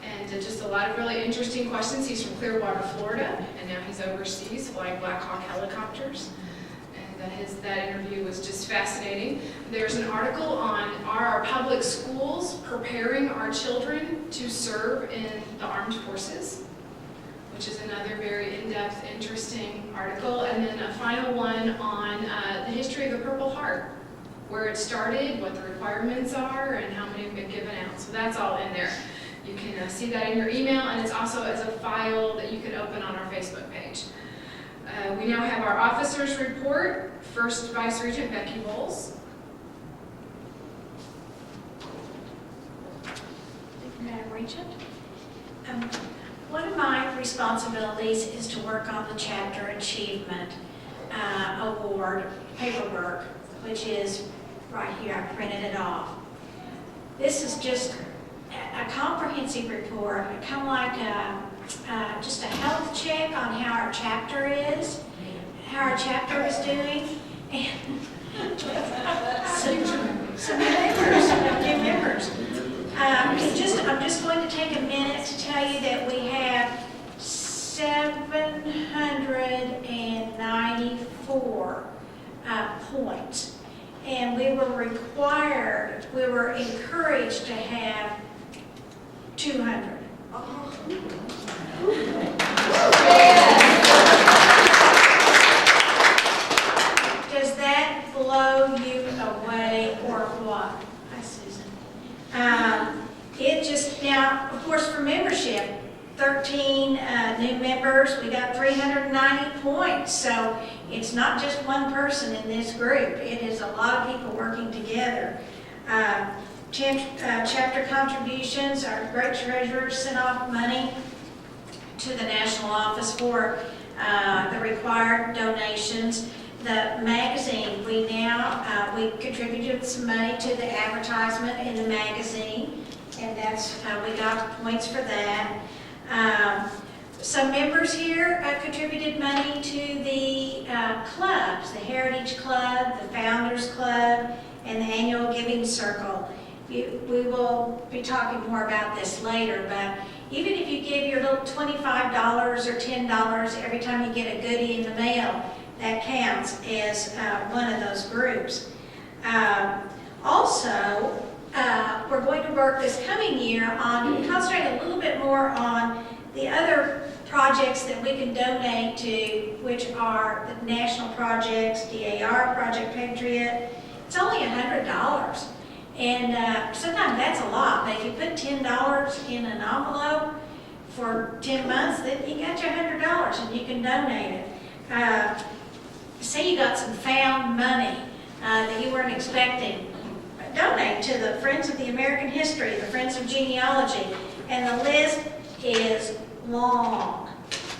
A: And just a lot of really interesting questions. He's from Clearwater, Florida, and now he's overseas flying Black Hawk helicopters. And that interview was just fascinating. There's an article on are our public schools preparing our children to serve in the armed forces, which is another very in-depth, interesting article. And then a final one on the history of the Purple Heart, where it started, what the requirements are, and how many have been given out. So that's all in there. You can see that in your email, and it's also as a file that you can open on our Facebook page. We now have our officers report. First Vice Regent Becky Bowles.
G: Thank you, Madam Regent. One of my responsibilities is to work on the Chapter Achievement Award paperwork, which is right here. I printed it off. This is just a comprehensive report, kind of like just a health check on how our chapter is, how our chapter is doing, and some new members. I'm just going to take a minute to tell you that we have 794 points, and we were encouraged to have 200. Does that blow you away or what? Hi, Susan. It just, now, of course, for membership, 13 new members, we got 390 points. So it's not just one person in this group. It is a lot of people working together. Chapter contributions, our great treasurer sent off money to the national office for the required donations. The magazine, we contributed some money to the advertisement in the magazine, and that's we got points for that. Some members here contributed money to the clubs, the Heritage Club, the Founders Club, and the Annual Giving Circle. We will be talking more about this later, but even if you give your little $25 or $10 every time you get a goodie in the mail, that counts as one of those groups. Also, we're going to work this coming year on concentrating a little bit more on the other projects that we can donate to, which are the national projects, DAR, Project Patriot. It's only $100. And sometimes that's a lot, but if you put $10 in an envelope for 10 months, then you got your $100 and you can donate it. Say you got some found money that you weren't expecting. Donate to the Friends of the American History, the Friends of Genealogy, and the list is long.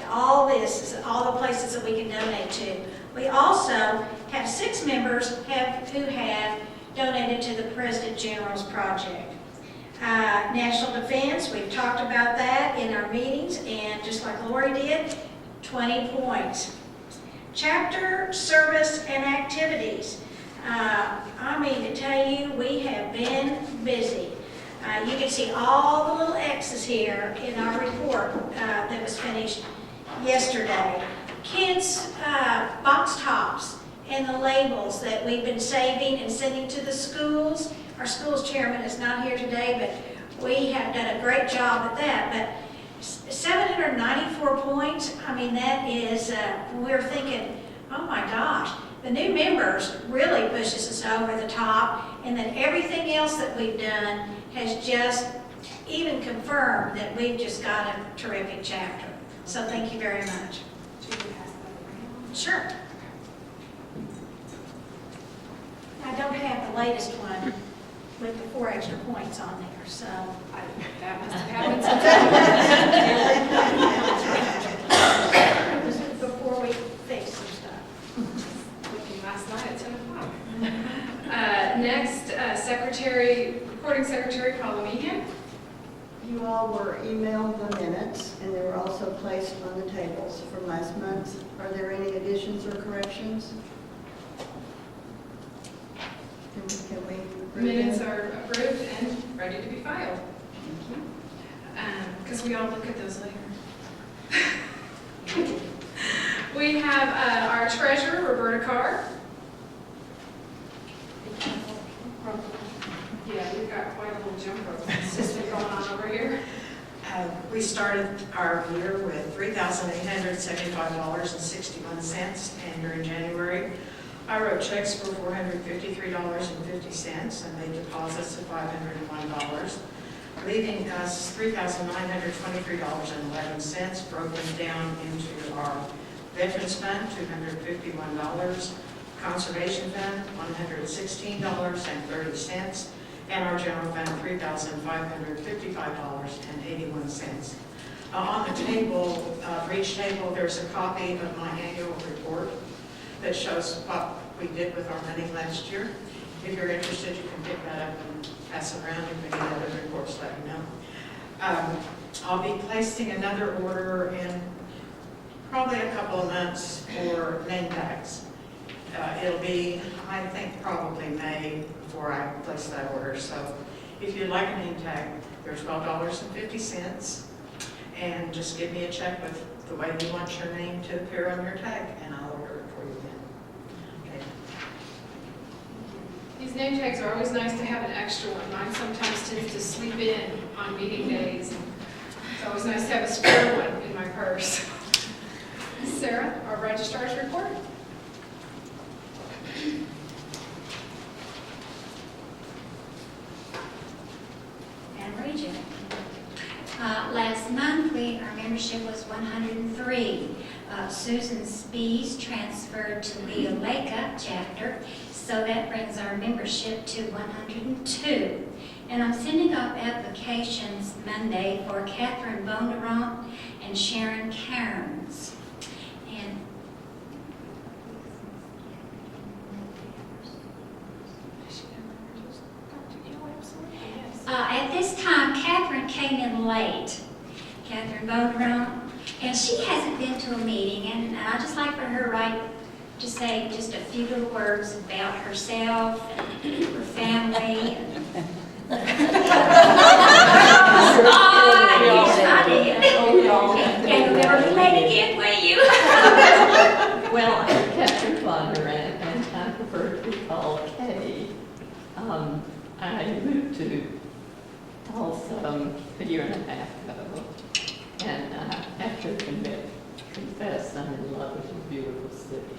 G: All this is all the places that we can donate to. We also have 6 members who have donated to the President General's Project. National Defense, we've talked about that in our meetings, and just like Lori did, 20 points. Chapter service and activities. I mean to tell you, we have been busy. You can see all the little X's here in our report that was finished yesterday. Kids' box tops and the labels that we've been saving and sending to the schools. Our schools chairman is not here today, but we have done a great job at that. But 794 points, I mean, that is, we're thinking, oh my gosh, the new members really pushes us over the top, and then everything else that we've done has just even confirmed that we've just got a terrific chapter. So thank you very much. Sure. I don't have the latest one with the 4 extra points on there, so.
A: That must have happened sometime.
G: Before we fix some stuff.
A: Looking last night at 10 o'clock. Next, Recording Secretary Paula Meehan.
I: You all were emailed the minutes, and they were also placed on the tables from last month. Are there any additions or corrections? Can we read
A: Minutes
I: them?
A: are approved and ready to be filed,
I: Thank you.
A: because we all look at those later. We have our treasurer, Roberta Carr. Yeah, we've got quite a little jump rope system going on over here.
J: We started our year with $3,875.61, and during January, I wrote checks for $453.50 and made deposits of $501, leaving us $3,923.11 broken down into our Veterans Fund, $251, Conservation Fund, $116.30, and our General Fund, $3,555.81. On the table, for each table, there's a copy of my annual report that shows what we did with our money last year. If you're interested, you can pick that up and pass it around. If we need other reports, let me know. I'll be placing another order in probably a couple of months for name tags. It'll be, I think, probably May before I place that order. So if you'd like a name tag, they're $12.50, and just give me a check with the way you want your name to appear on your tag, and I'll order it for you then. Okay.
A: These name tags are always nice to have an extra one. Mine sometimes tends to sleep in on meeting days. It's always nice to have a spare one in my purse. Sarah, our registrar's report.
K: And Regent. Last month, our membership was 103. Susan Spees transferred to Leo Lake chapter, so that brings our membership to 102. And I'm sending off applications Monday for Catherine Bondurant and Sharon Cairns. And at this time, Catherine came in late, Catherine Bondurant, and she hasn't been to a meeting, and I'd just like for her to say just a few little words about herself and her family. I did. Can't never be late again, will you?
L: Well, I'm Catherine Bondurant, and I prefer to be called Kay. I moved to Tulsa a year and a half ago, and I have to confess I'm in love with a beautiful city.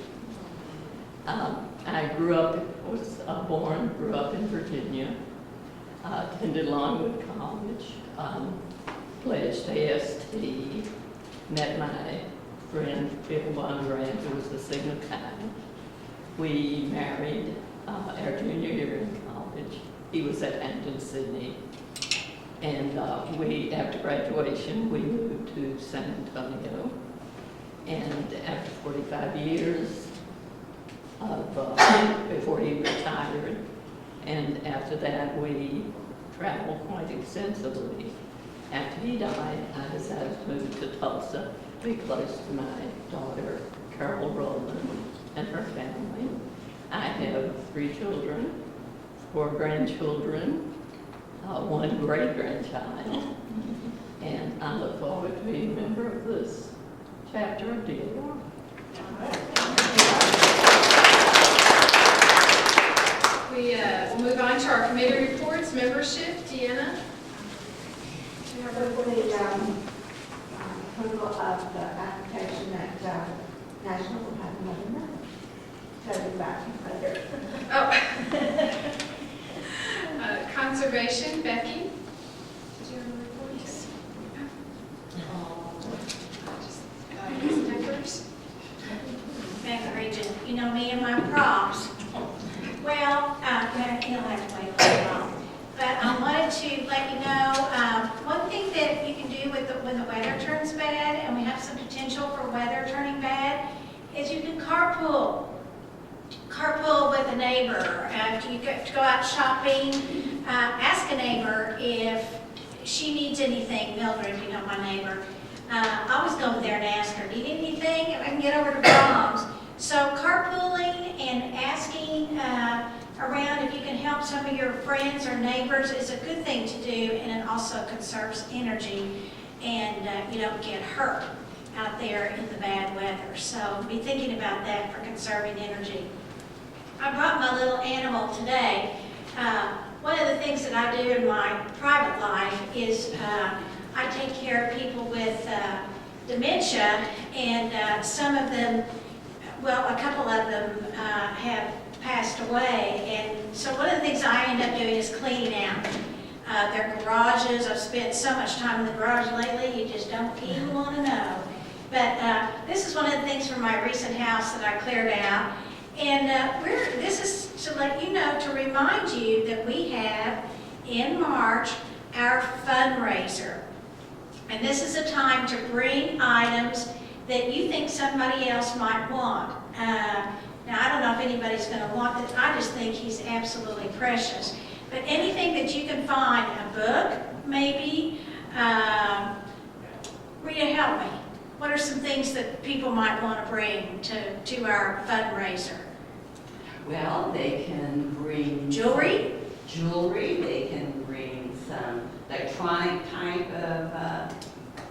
L: I grew up in Virginia, attended Longwood College, pledged AST, met my friend Bill Bondurant, who was the Sigma Chi. We married our junior year in college. He was at Hampton-Sydney. And after graduation, we moved to San Antonio. And after 45 years before he retired, and after that, we traveled quite extensively. After he died, I decided to move to Tulsa to be close to my daughter, Carol Rowland, and her family. I have 3 children, 4 grandchildren, 1 great-grandchild, and I look forward to being a member of this chapter of DAR.
A: We'll move on to our committee reports, membership. Deanna?
M: For the approval of the application that National will have another month. Totally back later.
A: Oh. Conservation, Becky? Did you have a report? Numbers?
G: Thank you, Regent. You know me and my props. Well, you'll have to wait a little while. But I wanted to let you know, one thing that you can do when the weather turns bad, and we have some potential for weather turning bad, is you can carpool. carpool with a neighbor, if you go out shopping, ask a neighbor if she needs anything. Mildred, you know, my neighbor. I always go over there and ask her, need anything? I can get over to Brahms. So carpooling and asking around if you can help some of your friends or neighbors is a good thing to do, and it also conserves energy, and you don't get hurt out there in the bad weather. So be thinking about that for conserving energy. I brought my little animal today. One of the things that I do in my private life is I take care of people with dementia, and some of them, well, a couple of them have passed away, and so one of the things I end up doing is cleaning out their garages. I've spent so much time in the garage lately, you just don't even want to know. But this is one of the things from my recent house that I cleared out, and this is to let you know, to remind you that we have in March our fundraiser. And this is a time to bring items that you think somebody else might want. Now, I don't know if anybody's going to want this. I just think he's absolutely precious. But anything that you can find, a book, maybe. Rita, help me. What are some things that people might want to bring to our fundraiser?
C: Well, they can bring
G: Jewelry?
C: Jewelry. They can bring some electronic type of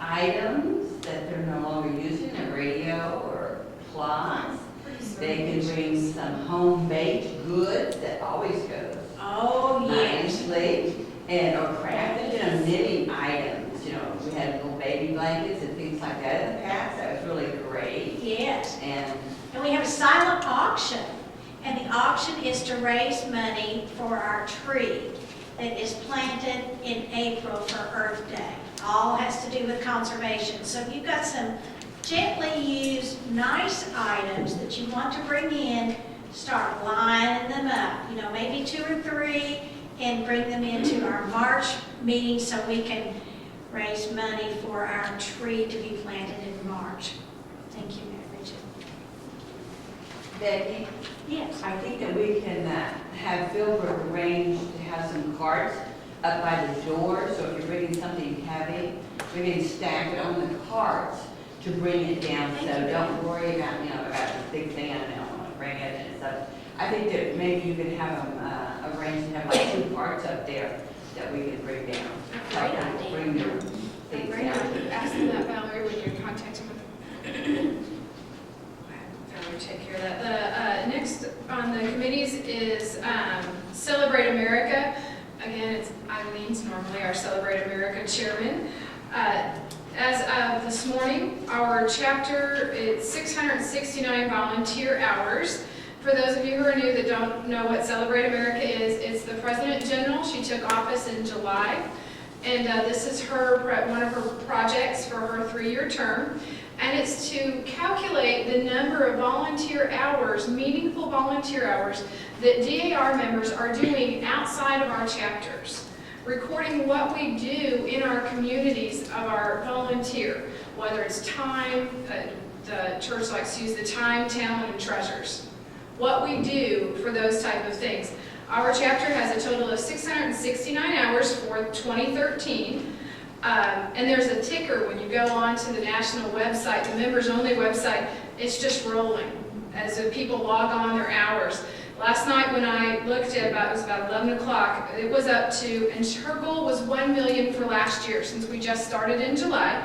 C: items that they're no longer using, a radio or cloths. They can bring some home-baked goods that always goes
G: Oh, yes.
C: nicely, and or crafted, knitting items. We had little baby blankets and things like that in the past. That was really great.
G: Yes.
C: And
G: And we have a silent auction. And the auction is to raise money for our tree that is planted in April for Earth Day. All has to do with conservation. So if you've got some gently used, nice items that you want to bring in, start lining them up. Maybe 2 or 3, and bring them into our March meeting so we can raise money for our tree to be planted in March. Thank you, Mary Bridget.
C: Becky,
G: Yes.
C: I think that we can have Philbrook arrange to have some carts up by the door, so if you're bringing something heavy, we can stack it on the carts to bring it down. So don't worry about, about this big thing, I don't want to bring it and stuff. I think that maybe you could have them arrange to have like 2 carts up there that we can bring down.
A: Great
C: idea. Bring your things
A: Great
C: down.
A: idea. Ask them that, Valerie, when you're contacting them. Valerie, take care of that. The next on the committees is Celebrate America. Again, it's Eileen's normally our Celebrate America chairman. As of this morning, our chapter is 669 volunteer hours. For those of you who are new that don't know what Celebrate America is, it's the President General. She took office in July, and this is one of her projects for her 3-year term. And it's to calculate the number of volunteer hours, meaningful volunteer hours, that DAR members are doing outside of our chapters, recording what we do in our communities of our volunteer, whether it's time, the church likes to use the time, talent, and treasures. What we do for those type of things. Our chapter has a total of 669 hours for 2013. And there's a ticker when you go on to the national website, the members-only website, it's just rolling as if people log on their hours. Last night when I looked at it was about 11 o'clock, it was up to, and her goal was 1 million for last year, since we just started in July.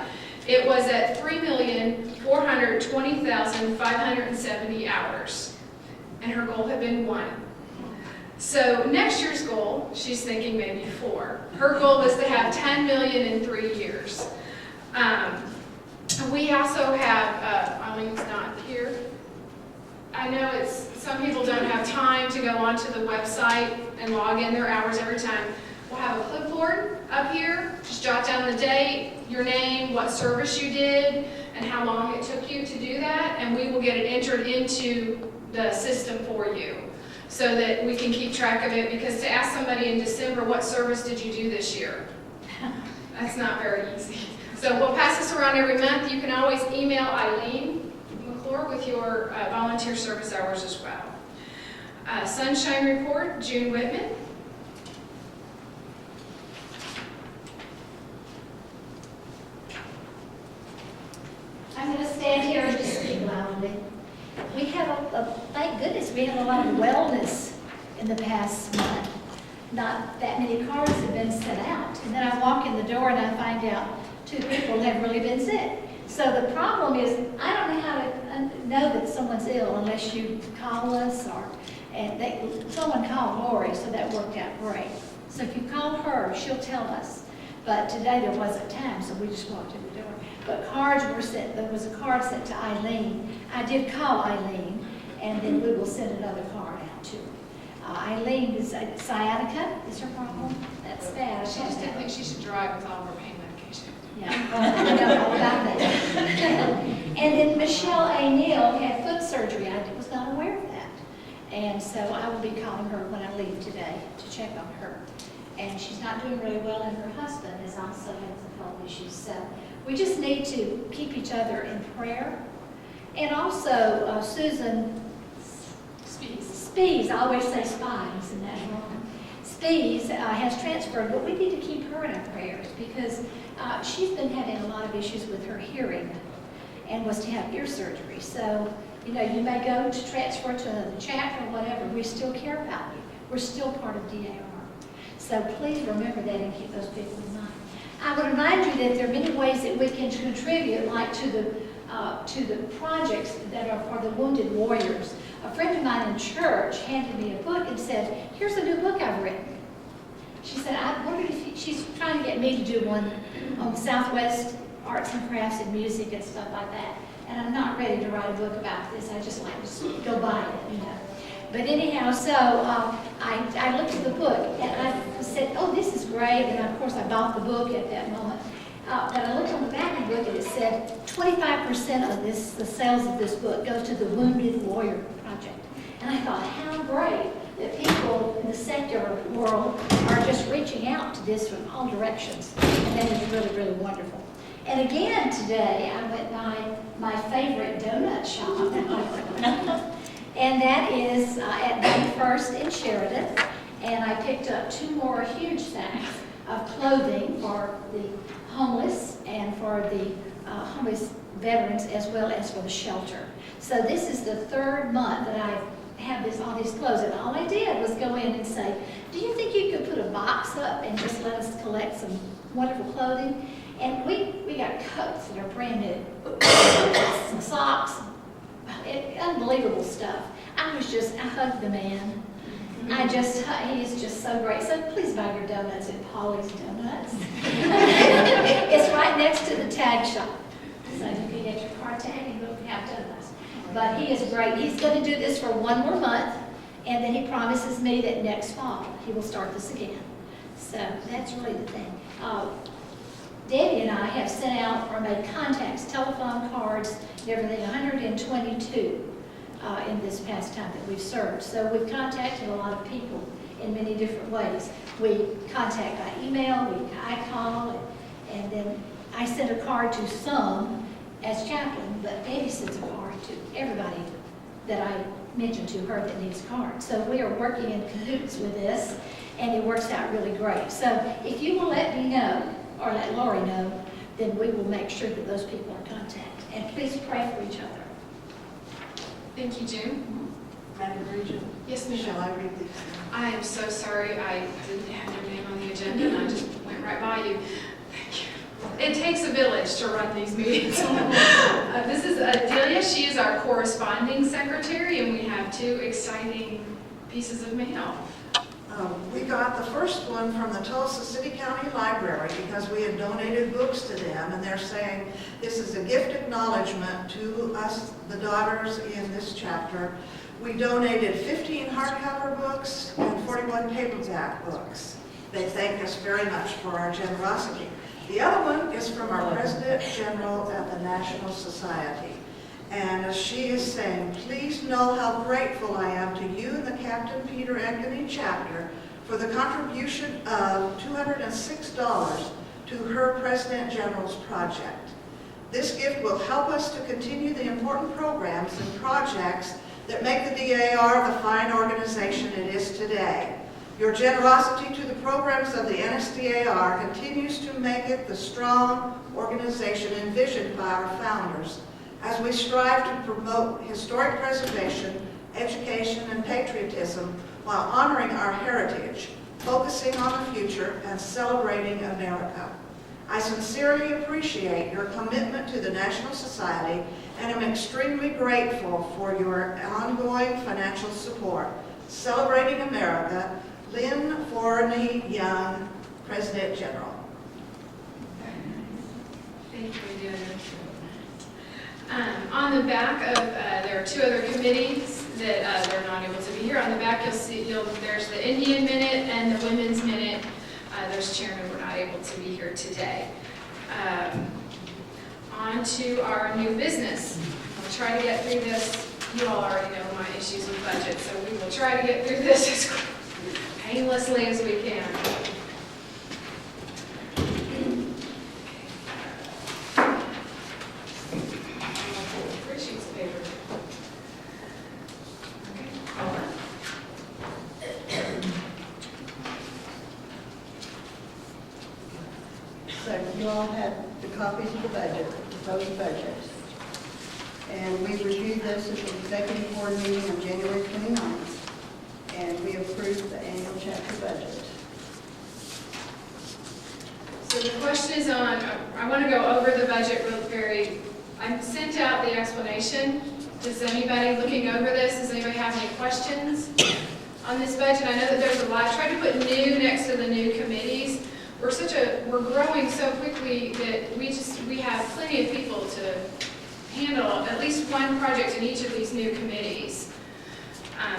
A: It was at 3,420,570 hours, and her goal had been 1. So next year's goal, she's thinking maybe 4. Her goal was to have 10 million in 3 years. We also have, Eileen's not here. I know some people don't have time to go onto the website and log in their hours every time. We'll have a clipboard up here. Just jot down the date, your name, what service you did, and how long it took you to do that, and we will get it entered into the system for you, so that we can keep track of it, because to ask somebody in December, what service did you do this year? That's not very easy. So we'll pass this around every month. You can always email Eileen McClure with your volunteer service hours as well. Sunshine Report, June Whitman.
B: I'm going to stand here and just speak loudly. We have, thank goodness, we have a lot of wellness in the past month. Not that many cards have been sent out. And then I walk in the door and I find out 2 people have really been sick. So the problem is, I don't know how to know that someone's ill unless you call us someone called Lori, so that worked out great. So if you call her, she'll tell us. But today there wasn't time, so we just walked in the door. But cards were sent, there was a card sent to Eileen. I did call Eileen, and then we will send another card out to her. Eileen is sciatica, is her problem? That's bad.
A: She just didn't think she should drive with all of her pain medication.
B: Yeah, well, I know all about that. And then Michelle A. Neal had foot surgery. I was not aware of that. And so I will be calling her when I leave today to check on her. And she's not doing really well, and her husband is also having some health issues. So we just need to keep each other in prayer. And also Susan Spees, I always say Spies, and that's wrong. Spees has transferred, but we need to keep her in our prayers because she's been having a lot of issues with her hearing and was to have ear surgery. So, you know, you may go to transfer to another chapter or whatever. We still care about you. We're still part of DAR. So please remember that and keep those people in mind. I would remind you that there are many ways that we can contribute, like to the projects that are for the wounded warriors. A friend of mine in church handed me a book and said, "Here's a new book I've written." She said, "I wondered if she's trying to get me to do one on Southwest arts and crafts and music and stuff like that. And I'm not ready to write a book about this. I just like to go buy it, you know." But anyhow, so I looked at the book and I said, "Oh, this is great." And of course, I bought the book at that moment. But I looked on the back of the book and it said 25% of the sales of this book go to the Wounded Warrior Project. And I thought, how great that people in the secular world are just reaching out to this from all directions. And that is really, really wonderful. And again today, I went by my favorite donut shop. And that is at 91st in Sheridan. And I picked up 2 more huge sacks of clothing for the homeless and for the homeless veterans as well as for the shelter. So this is the 3rd month that I have all these clothes. And all I did was go in and say, "Do you think you could put a box up and just let us collect some wonderful clothing?" And we got coats that are brand new, some socks, unbelievable stuff. I hugged the man. He is just so great. So please buy your donuts at Polly's Donuts. It's right next to the tag shop. So you can get your car tag and go have donuts. But he is great. He's going to do this for 1 more month, and then he promises me that next fall he will start this again. So that's really the thing. Debbie and I have sent out or made contacts, telephone cards, and everything, 122 in this past time that we've served. So we've contacted a lot of people in many different ways. We contact by email, I call, and then I send a card to some as chaplain, but Debbie sends a card to everybody that I mentioned to her that needs cards. So we are working in cahoots with this, and it works out really great. So if you will let me know, or let Lori know, then we will make sure that those people are contacted. And please pray for each other.
A: Thank you, June.
D: Madam Regent?
A: Yes, ma'am.
D: Shall I read these?
A: I am so sorry I didn't have your name on the agenda and I just went right by you. Thank you. It takes a village to run these meetings. This is Delia. She is our corresponding secretary, and we have 2 exciting pieces of mail.
N: We got the first one from the Tulsa City County Library because we had donated books to them, and they're saying this is a gift acknowledgement to us, the daughters in this chapter. We donated 15 hardcover books and 41 paperback books. They thank us very much for our generosity. The other one is from our President General at the National Society. And she is saying, "Please know how grateful I am to you and the Captain Peter Ankeny chapter for the contribution of $206 to her President General's project. This gift will help us to continue the important programs and projects that make the DAR the fine organization it is today. Your generosity to the programs of the NSDAR continues to make it the strong organization envisioned by our founders as we strive to promote historic preservation, education, and patriotism while honoring our heritage, focusing on the future, and celebrating America. I sincerely appreciate your commitment to the National Society and am extremely grateful for your ongoing financial support. Celebrating America, Lynn Forney Young, President General.
A: Thank you, Deanna. On the back of, there are two other committees that they're not able to be here. On the back, you'll see, there's the Indian Minute and the Women's Minute. Those chairmen were not able to be here today. On to our new business. I'll try to get through this. You all already know my issues with budget, so we will try to get through this as painlessly as we can. Three sheets of paper. Okay, Paula.
I: So you all have the copies of the budget, the proposed budget. And we reviewed this at the executive board meeting on January 29th, and we approved the annual chapter budget.
A: So the question is on, I want to go over the budget I sent out the explanation. Does anybody looking over this, does anybody have any questions on this budget? I know that there's a lot. I tried to put new next to the new committees. We're growing so quickly that we have plenty of people to handle at least one project in each of these new committees.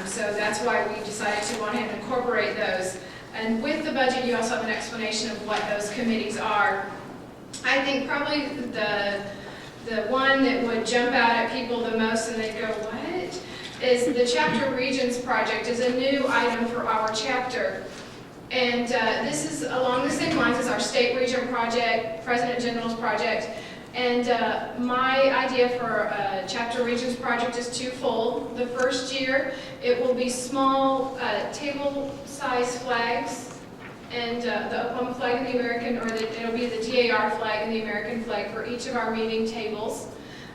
A: So that's why we decided to want to incorporate those. And with the budget, you also have an explanation of what those committees are. I think probably the one that would jump out at people the most and they'd go, what? Is the Chapter Regions Project is a new item for our chapter. And this is along the same lines as our State Region Project, President General's Project. And my idea for Chapter Regions Project is twofold. The first year, it will be small table-sized flags, and the Oklahoma flag and the American, it'll be the DAR flag and the American flag for each of our meeting tables.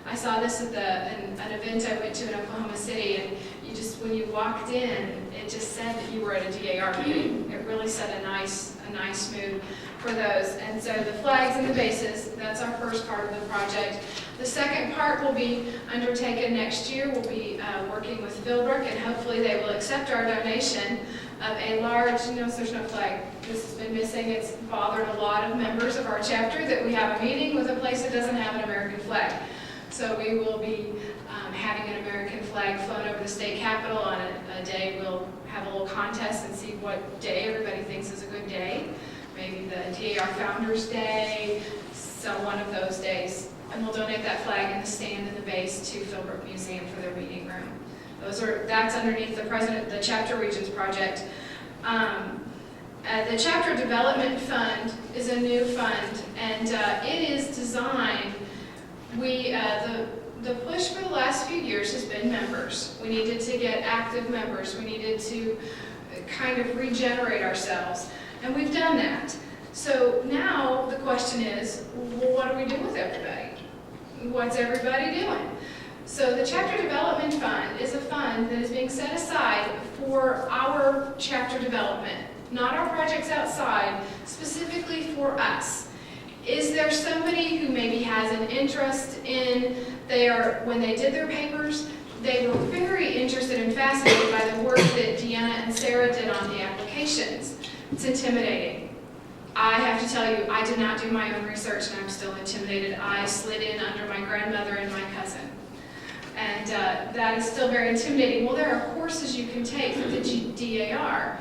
A: I saw this at an event I went to in Oklahoma City, and when you walked in, it just said that you were at a DAR meeting. It really set a nice mood for those. And so the flags and the bases, that's our first part of the project. The second part will be undertaken next year. We'll be working with Philbrook, and hopefully they will accept our donation of a large, notice there's no flag. This has been missing. It's bothered a lot of members of our chapter that we have a meeting with a place that doesn't have an American flag. So we will be having an American flag flown over the state capitol on a day. We'll have a little contest and see what day everybody thinks is a good day. Maybe the DAR Founders Day, so one of those days. And we'll donate that flag and the stand and the base to Philbrook Museum for their meeting room. That's underneath the Chapter Regions Project. The Chapter Development Fund is a new fund, and it is designed. The push for the last few years has been members. We needed to get active members. We needed to kind of regenerate ourselves, and we've done that. So now the question is, well, what do we do with everybody? What's everybody doing? So the Chapter Development Fund is a fund that is being set aside for our chapter development, not our projects outside, specifically for us. Is there somebody who maybe has an interest in when they did their papers, they were very interested and fascinated by the work that Deanna and Sarah did on the applications. It's intimidating. I have to tell you, I did not do my own research, and I'm still intimidated. I slid in under my grandmother and my cousin. And that is still very intimidating. Well, there are courses you can take for the DAR.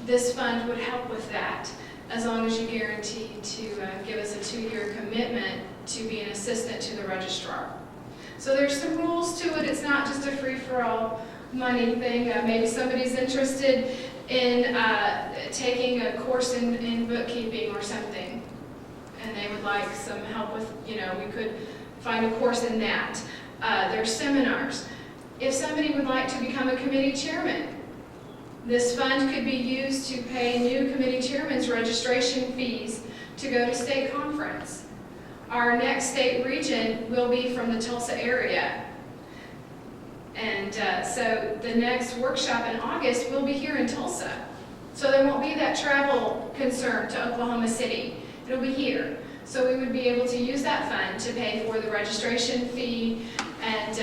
A: This fund would help with that, as long as you guarantee to give us a 2-year commitment to be an assistant to the registrar. So there's some rules to it. It's not just a free-for-all money thing. Maybe somebody's interested in taking a course in bookkeeping or something, and they would like some help with, we could find a course in that. There's seminars. If somebody would like to become a committee chairman, this fund could be used to pay new committee chairmen's registration fees to go to state conference. Our next state regent will be from the Tulsa area. And so the next workshop in August will be here in Tulsa. So there won't be that travel concern to Oklahoma City. It'll be here. So we would be able to use that fund to pay for the registration fee and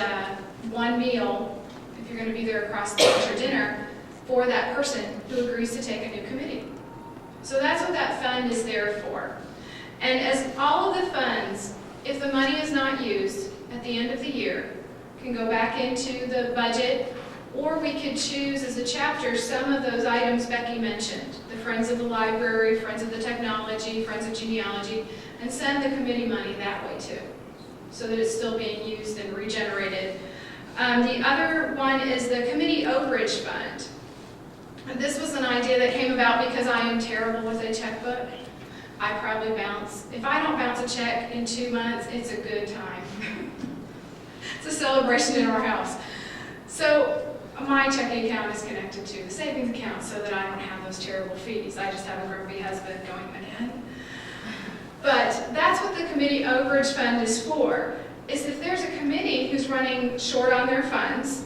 A: one meal, if you're going to be there across the lunch or dinner, for that person who agrees to take a new committee. So that's what that fund is there for. And as all of the funds, if the money is not used at the end of the year, can go back into the budget, or we could choose as a chapter some of those items Becky mentioned, the Friends of the Library, Friends of the Technology, Friends of Genealogy, and send the committee money that way too, so that it's still being used and regenerated. The other one is the Committee Overage Fund. And this was an idea that came about because I am terrible with a checkbook. I probably bounce. If I don't bounce a check in 2 months, it's a good time. It's a celebration in our house. So my checking account is connected to the savings account so that I don't have those terrible fees. I just have a grumpy husband going, again. But that's what the Committee Overage Fund is for, is if there's a committee who's running short on their funds,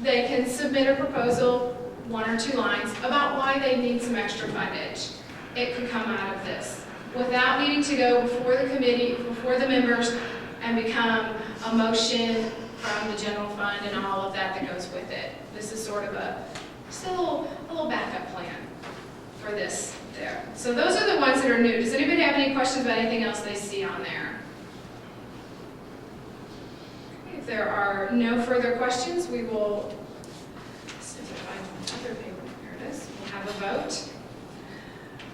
A: they can submit a proposal, 1 or 2 lines, about why they need some extra fundage. It could come out of this, without needing to go before the committee, before the members, and become a motion from the general fund and all of that that goes with it. This is sort of just a little backup plan for this there. So those are the ones that are new. Does anybody have any questions about anything else they see on there? If there are no further questions, we will, see if I find my other paper. Here it is. We'll have a vote.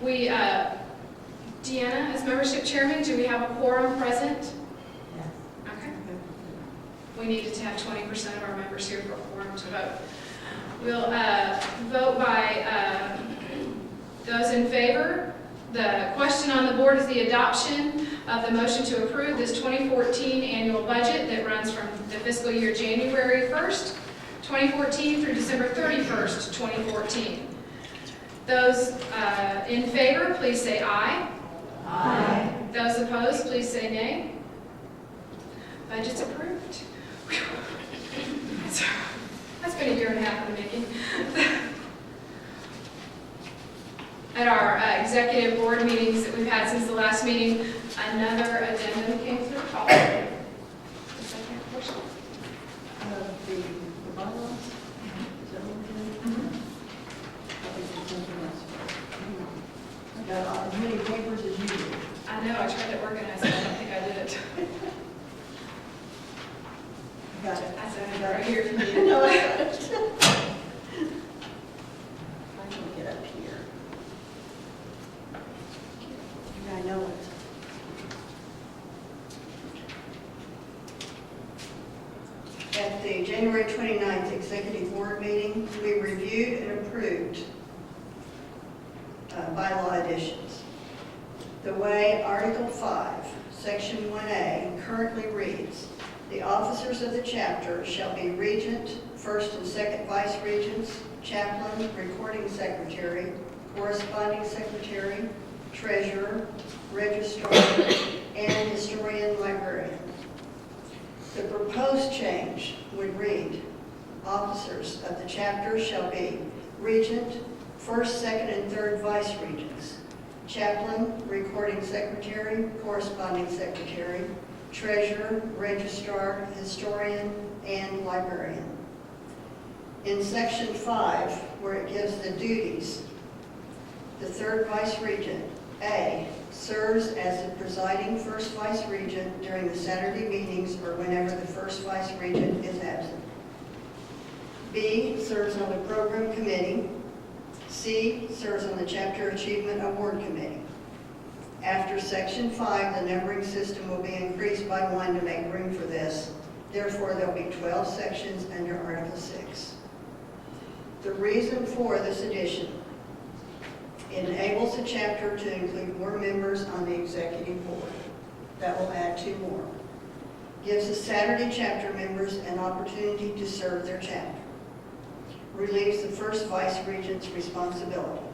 A: We, Deanna, as membership chairman, do we have a quorum present?
E: Yes.
A: Okay. We needed to have 20% of our members here for a quorum to vote. We'll vote by those in favor. The question on the board is the adoption of the motion to approve this 2014 annual budget that runs from the fiscal year January 1st, 2014 through December 31st, 2014. Those in favor, please say aye.
C: Aye.
A: Those opposed, please say nay. Budget's approved. That's been a year and a half in the making. At our executive board meetings that we've had since the last meeting, another addendum came through. Oh. The second portion.
I: The bylaws? Is that what we're doing? I think it's something else. I got as many papers as you do.
A: I know, I tried to organize it, I don't think I did it.
I: Got it.
A: I said it right here if you need it.
I: No, I got it. I can get up here. I know it. At the January 29th executive board meeting, we reviewed and approved bylaw additions. The way Article 5, Section 1A currently reads, the officers of the chapter shall be regent, first and second vice regents, chaplain, recording secretary, corresponding secretary, treasurer, registrar, and historian librarian. The proposed change would read, officers of the chapter shall be regent, first, second, and third vice regents, chaplain, recording secretary, corresponding secretary, treasurer, registrar, historian, and librarian. In Section 5, where it gives the duties, the third vice regent, A, serves as the presiding first vice regent during the Saturday meetings or whenever the first vice regent is absent. B, serves on the program committee. C, serves on the Chapter Achievement Award Committee. After Section 5, the numbering system will be increased by 1 to make room for this. Therefore, there will be 12 sections under Article 6. The reason for this addition: it enables the chapter to include more members on the executive board. That will add 2 more. Gives the Saturday chapter members an opportunity to serve their chapter. Relieves the first vice regent's responsibility.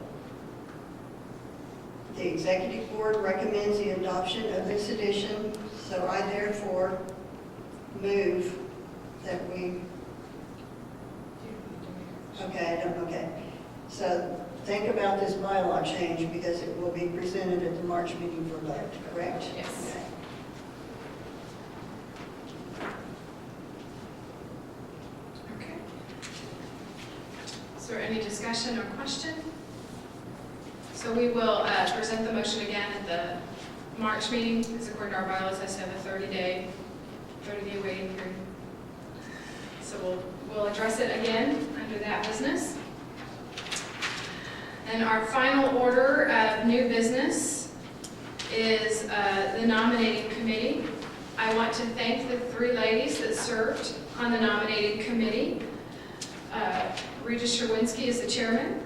I: The executive board recommends the adoption of this edition, so I therefore move that we, okay. So think about this bylaw change because it will be presented at the March meeting for vote, correct?
A: Yes.
I: Okay.
A: Okay. Is there any discussion or question? So we will present the motion again at the March meeting, because according to our bylaws, it has to have a 30-day waiting period. So we'll address it again under that business. And our final order of new business is the nominating committee. I want to thank the 3 ladies that served on the nominating committee. Rita Sherwinski is the chairman,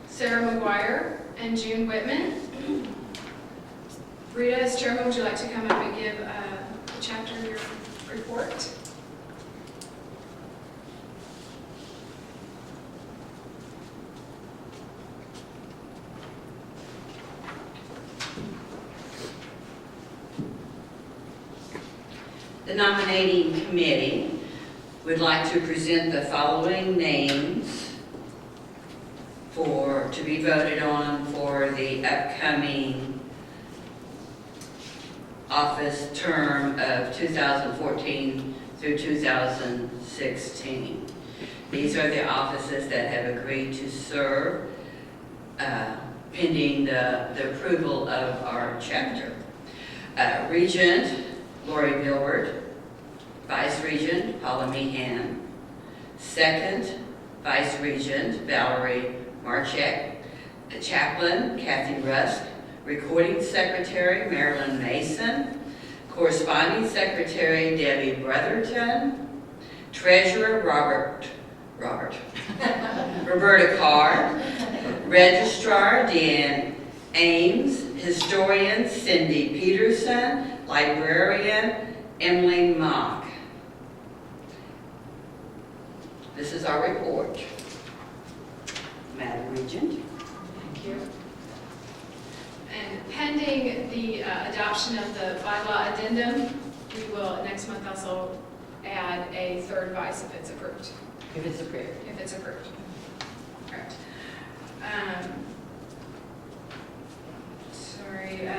A: Sarah McGuire, and June Whitman. Rita, as chairman, would you like to come up and give the chapter your report?
H: The nominating committee would like to present the following names to be voted on for the upcoming office term of 2014 through 2016. These are the offices that have agreed to serve pending the approval of our chapter. Regent Lori Gilbert, Vice Regent Paula Meehan, Second Vice Regent Valerie Marchek, Chaplain Kathy Rusk, Recording Secretary Marilyn Mason, Corresponding Secretary Debbie Brotherton, Treasurer Roberta Carr, Registrar Deanne Ames, Historian Cindy Peterson, Librarian Emily Mock. This is our report. Madam Regent.
A: Thank you. And pending the adoption of the bylaw addendum, we will next month also add a 3rd vice if it's approved.
H: If it's approved.
A: If it's approved. Correct. Sorry.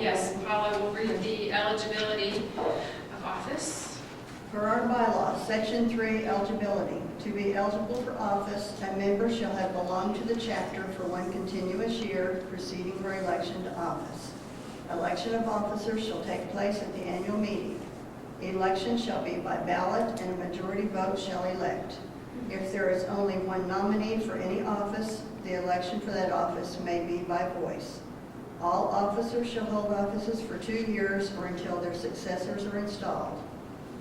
A: Yes, Paula will read the eligibility of office.
I: Per our bylaws, Section 3, eligibility. To be eligible for office, a member shall have belonged to the chapter for 1 continuous year preceding her election to office. Election of officers shall take place at the annual meeting. Election shall be by ballot, and a majority vote shall elect. If there is only 1 nominee for any office, the election for that office may be by voice. All officers shall hold offices for 2 years or until their successors are installed.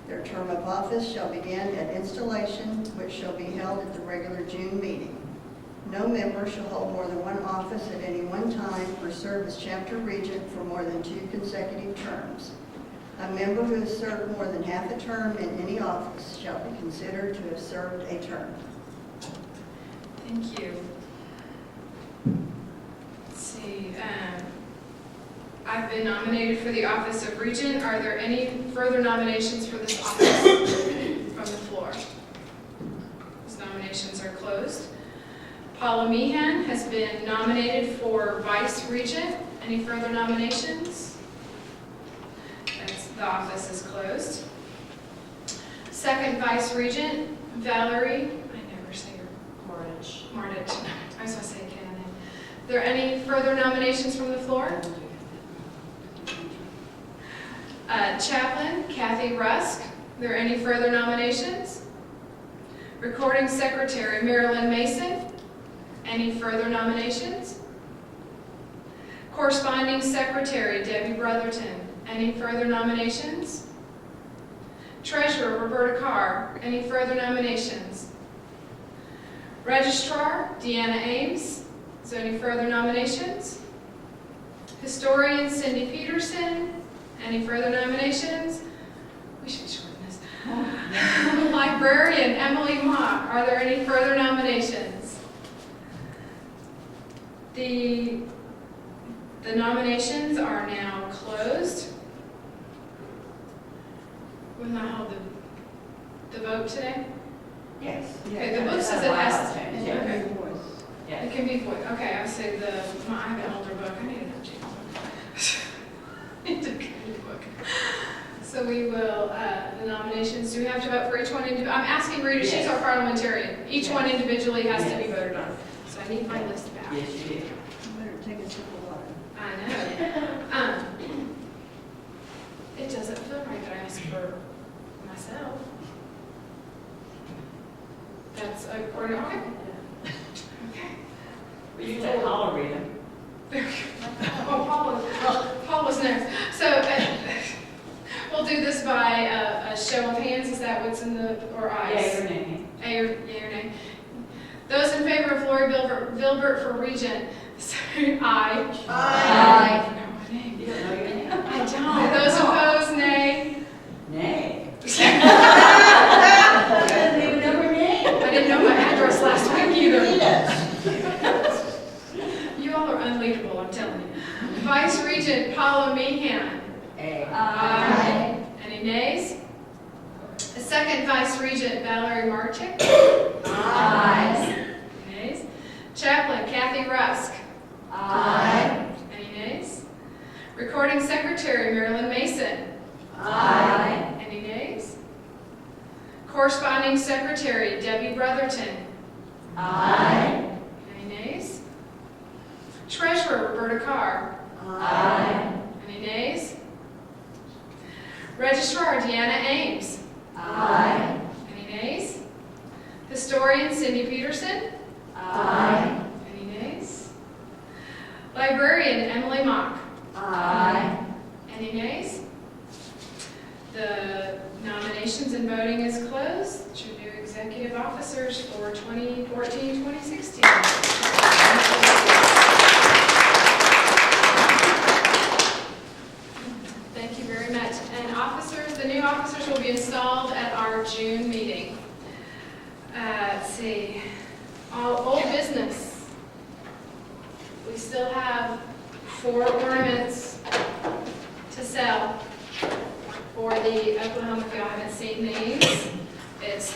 I: Their term of office shall begin at installation, which shall be held at the regular June meeting. No member shall hold more than 1 office at any one time or serve as chapter regent for more than 2 consecutive terms. A member who has served more than half a term in any office shall be considered to have served a term.
A: Thank you. Let's see. I've been nominated for the office of regent. Are there any further nominations for this office from the floor? These nominations are closed. Paula Meehan has been nominated for vice regent. Any further nominations? The office is closed. Second vice regent, Valerie, I never say your Mardich. I was going to say Cannon. Are there any further nominations from the floor? Chaplain, Kathy Rusk. Are there any further nominations? Recording Secretary, Marilyn Mason. Any further nominations? Corresponding Secretary, Debbie Brotherton. Any further nominations? Treasurer, Roberta Carr. Any further nominations? Registrar, Deanna Ames. Is there any further nominations? Historian Cindy Peterson. Any further nominations? We should shorten this. Librarian Emily Mock. Are there any further nominations? The nominations are now closed. Will not hold the vote today?
M: Yes.
A: Okay, the book says it has to.
M: And
A: Okay.
M: every voice.
A: It can be voiced. Okay, I say I have an older book. I need an updated book. Need to get a new book. So we will, the nominations, do we have to vote for each one individually? I'm asking Rita, she's our parliamentarian. Each one individually has to be voted on. So I need my list back.
L: Yes, you did.
I: You better take a sip of water.
A: I know. It doesn't feel right that I ask for myself. That's according, okay.
L: Well, you can let Paula read them.
A: Oh, Paul was next. So we'll do this by a show of hands. Is that what's in the, or ayes?
L: Yea or nay?
A: Yea or nay. Those in favor of Lori Vilbert for regent, say aye.
L: Aye.
A: I know my name.
L: You don't know your name?
A: I don't. Those opposed, nay.
L: Nay. I didn't even know her name.
A: I didn't know my address last week either. You all are unleadable, I'm telling you. Vice Regent Paula Meehan. Aye. Any nays? The second Vice Regent Valerie Marchick.
L: Aye.
A: Nays. Chaplain Kathy Rusk.
L: Aye.
A: Any nays? Recording Secretary Marilyn Mason.
L: Aye.
A: Any nays? Corresponding Secretary Debbie Brotherton.
L: Aye.
A: Any nays? Treasurer Roberta Carr.
L: Aye.
A: Any nays? Registrar Deanna Ames.
L: Aye.
A: Any nays? Historian Cindy Peterson.
L: Aye.
A: Any nays? Librarian Emily Mock.
L: Aye.
A: Any nays? The nominations and voting is closed. Your new executive officers for 2014-2016. Thank you very much. And officers, the new officers will be installed at our June meeting. Let's see. Old business. We still have 4 ornaments to sell for the Oklahoma. If y'all haven't seen these,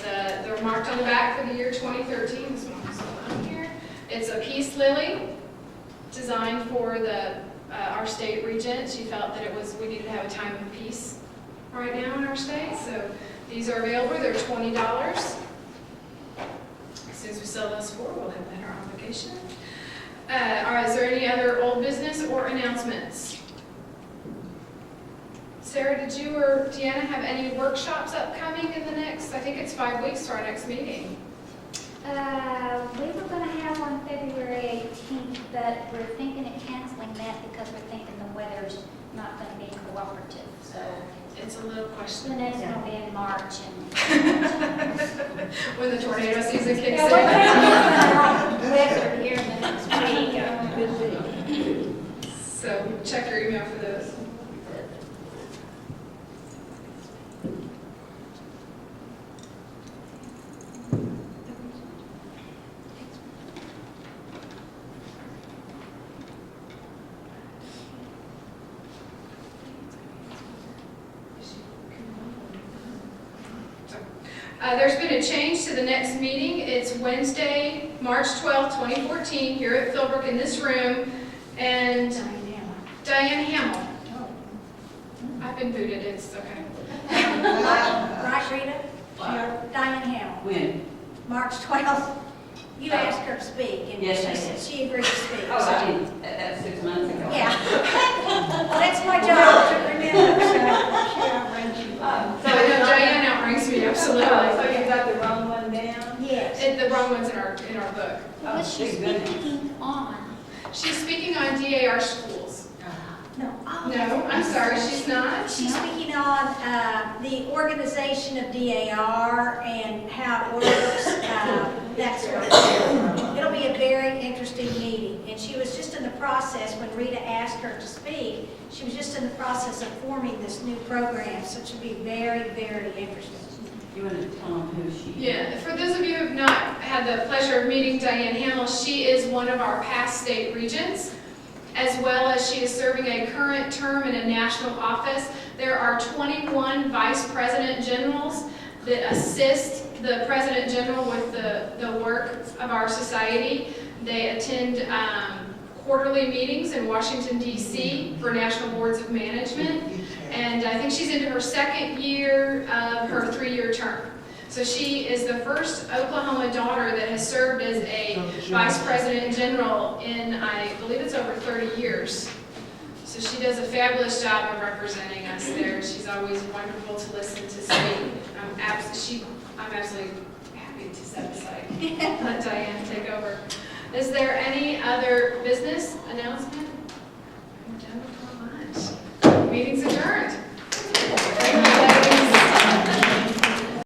A: they're marked on the back for the year 2013. This one's on here. It's a peace lily designed for our state regent. She felt that we needed to have a time of peace right now in our state. So these are available. They're $20. As soon as we sell those 4, we'll have that in our obligation. All right, is there any other old business or announcements? Sarah, did you or Deanna have any workshops upcoming in the next, I think it's 5 weeks to our next meeting?
O: We were going to have one February 18th, but we're thinking of canceling that because we're thinking the weather's not going to be cooperative. So
A: It's a little
O: the
A: questionable.
O: next one will be in March. And
A: When the tornado season kicks
O: yeah, we're
A: in.
O: thinking weather here in the next week.
A: So check your email for those. There's been a change to the next meeting. It's Wednesday, March 12th, 2014, here at Philbrook in this room. And Diane Hamill. I've been booted, it's okay.
G: Right, Rita? Diane Hamel,
L: When?
G: March 12th. You asked her to speak, and
L: Yes,
G: she
L: I
G: said
L: did.
G: she agreed to speak.
L: Oh,
G: so-
L: I didn't. That's 6 months ago.
G: Yeah. Well, that's my job to remember,
A: So I know Diane outranks me, absolutely.
L: So you got the wrong one down?
G: Yes.
A: The wrong one's in our book.
O: What was she speaking on?
A: She's speaking on DAR schools.
G: No.
A: No, I'm sorry, she's not.
G: She's speaking on the organization of DAR and how it works, that sort of thing. It'll be a very interesting meeting. And she was just in the process, when Rita asked her to speak, she was just in the process of forming this new program, so it should be very, very interesting.
F: You want to tell them who she is?
A: Yeah, for those of you who have not had the pleasure of meeting Diane Hamill, she is one of our past state regents, as well as she is serving a current term in a national office. There are 21 vice president generals that assist the president general with the work of our society. They attend quarterly meetings in Washington, D.C. for national boards of management. And I think she's into her second year of her 3-year term. So she is the first Oklahoma daughter that has served as a vice president general in, I believe it's over 30 years. So she does a fabulous job of representing us there. She's always wonderful to listen to speak. I'm absolutely happy to set aside, let Diane take over. Is there any other business announcement? We're done with our lunch. Meeting's adjourned.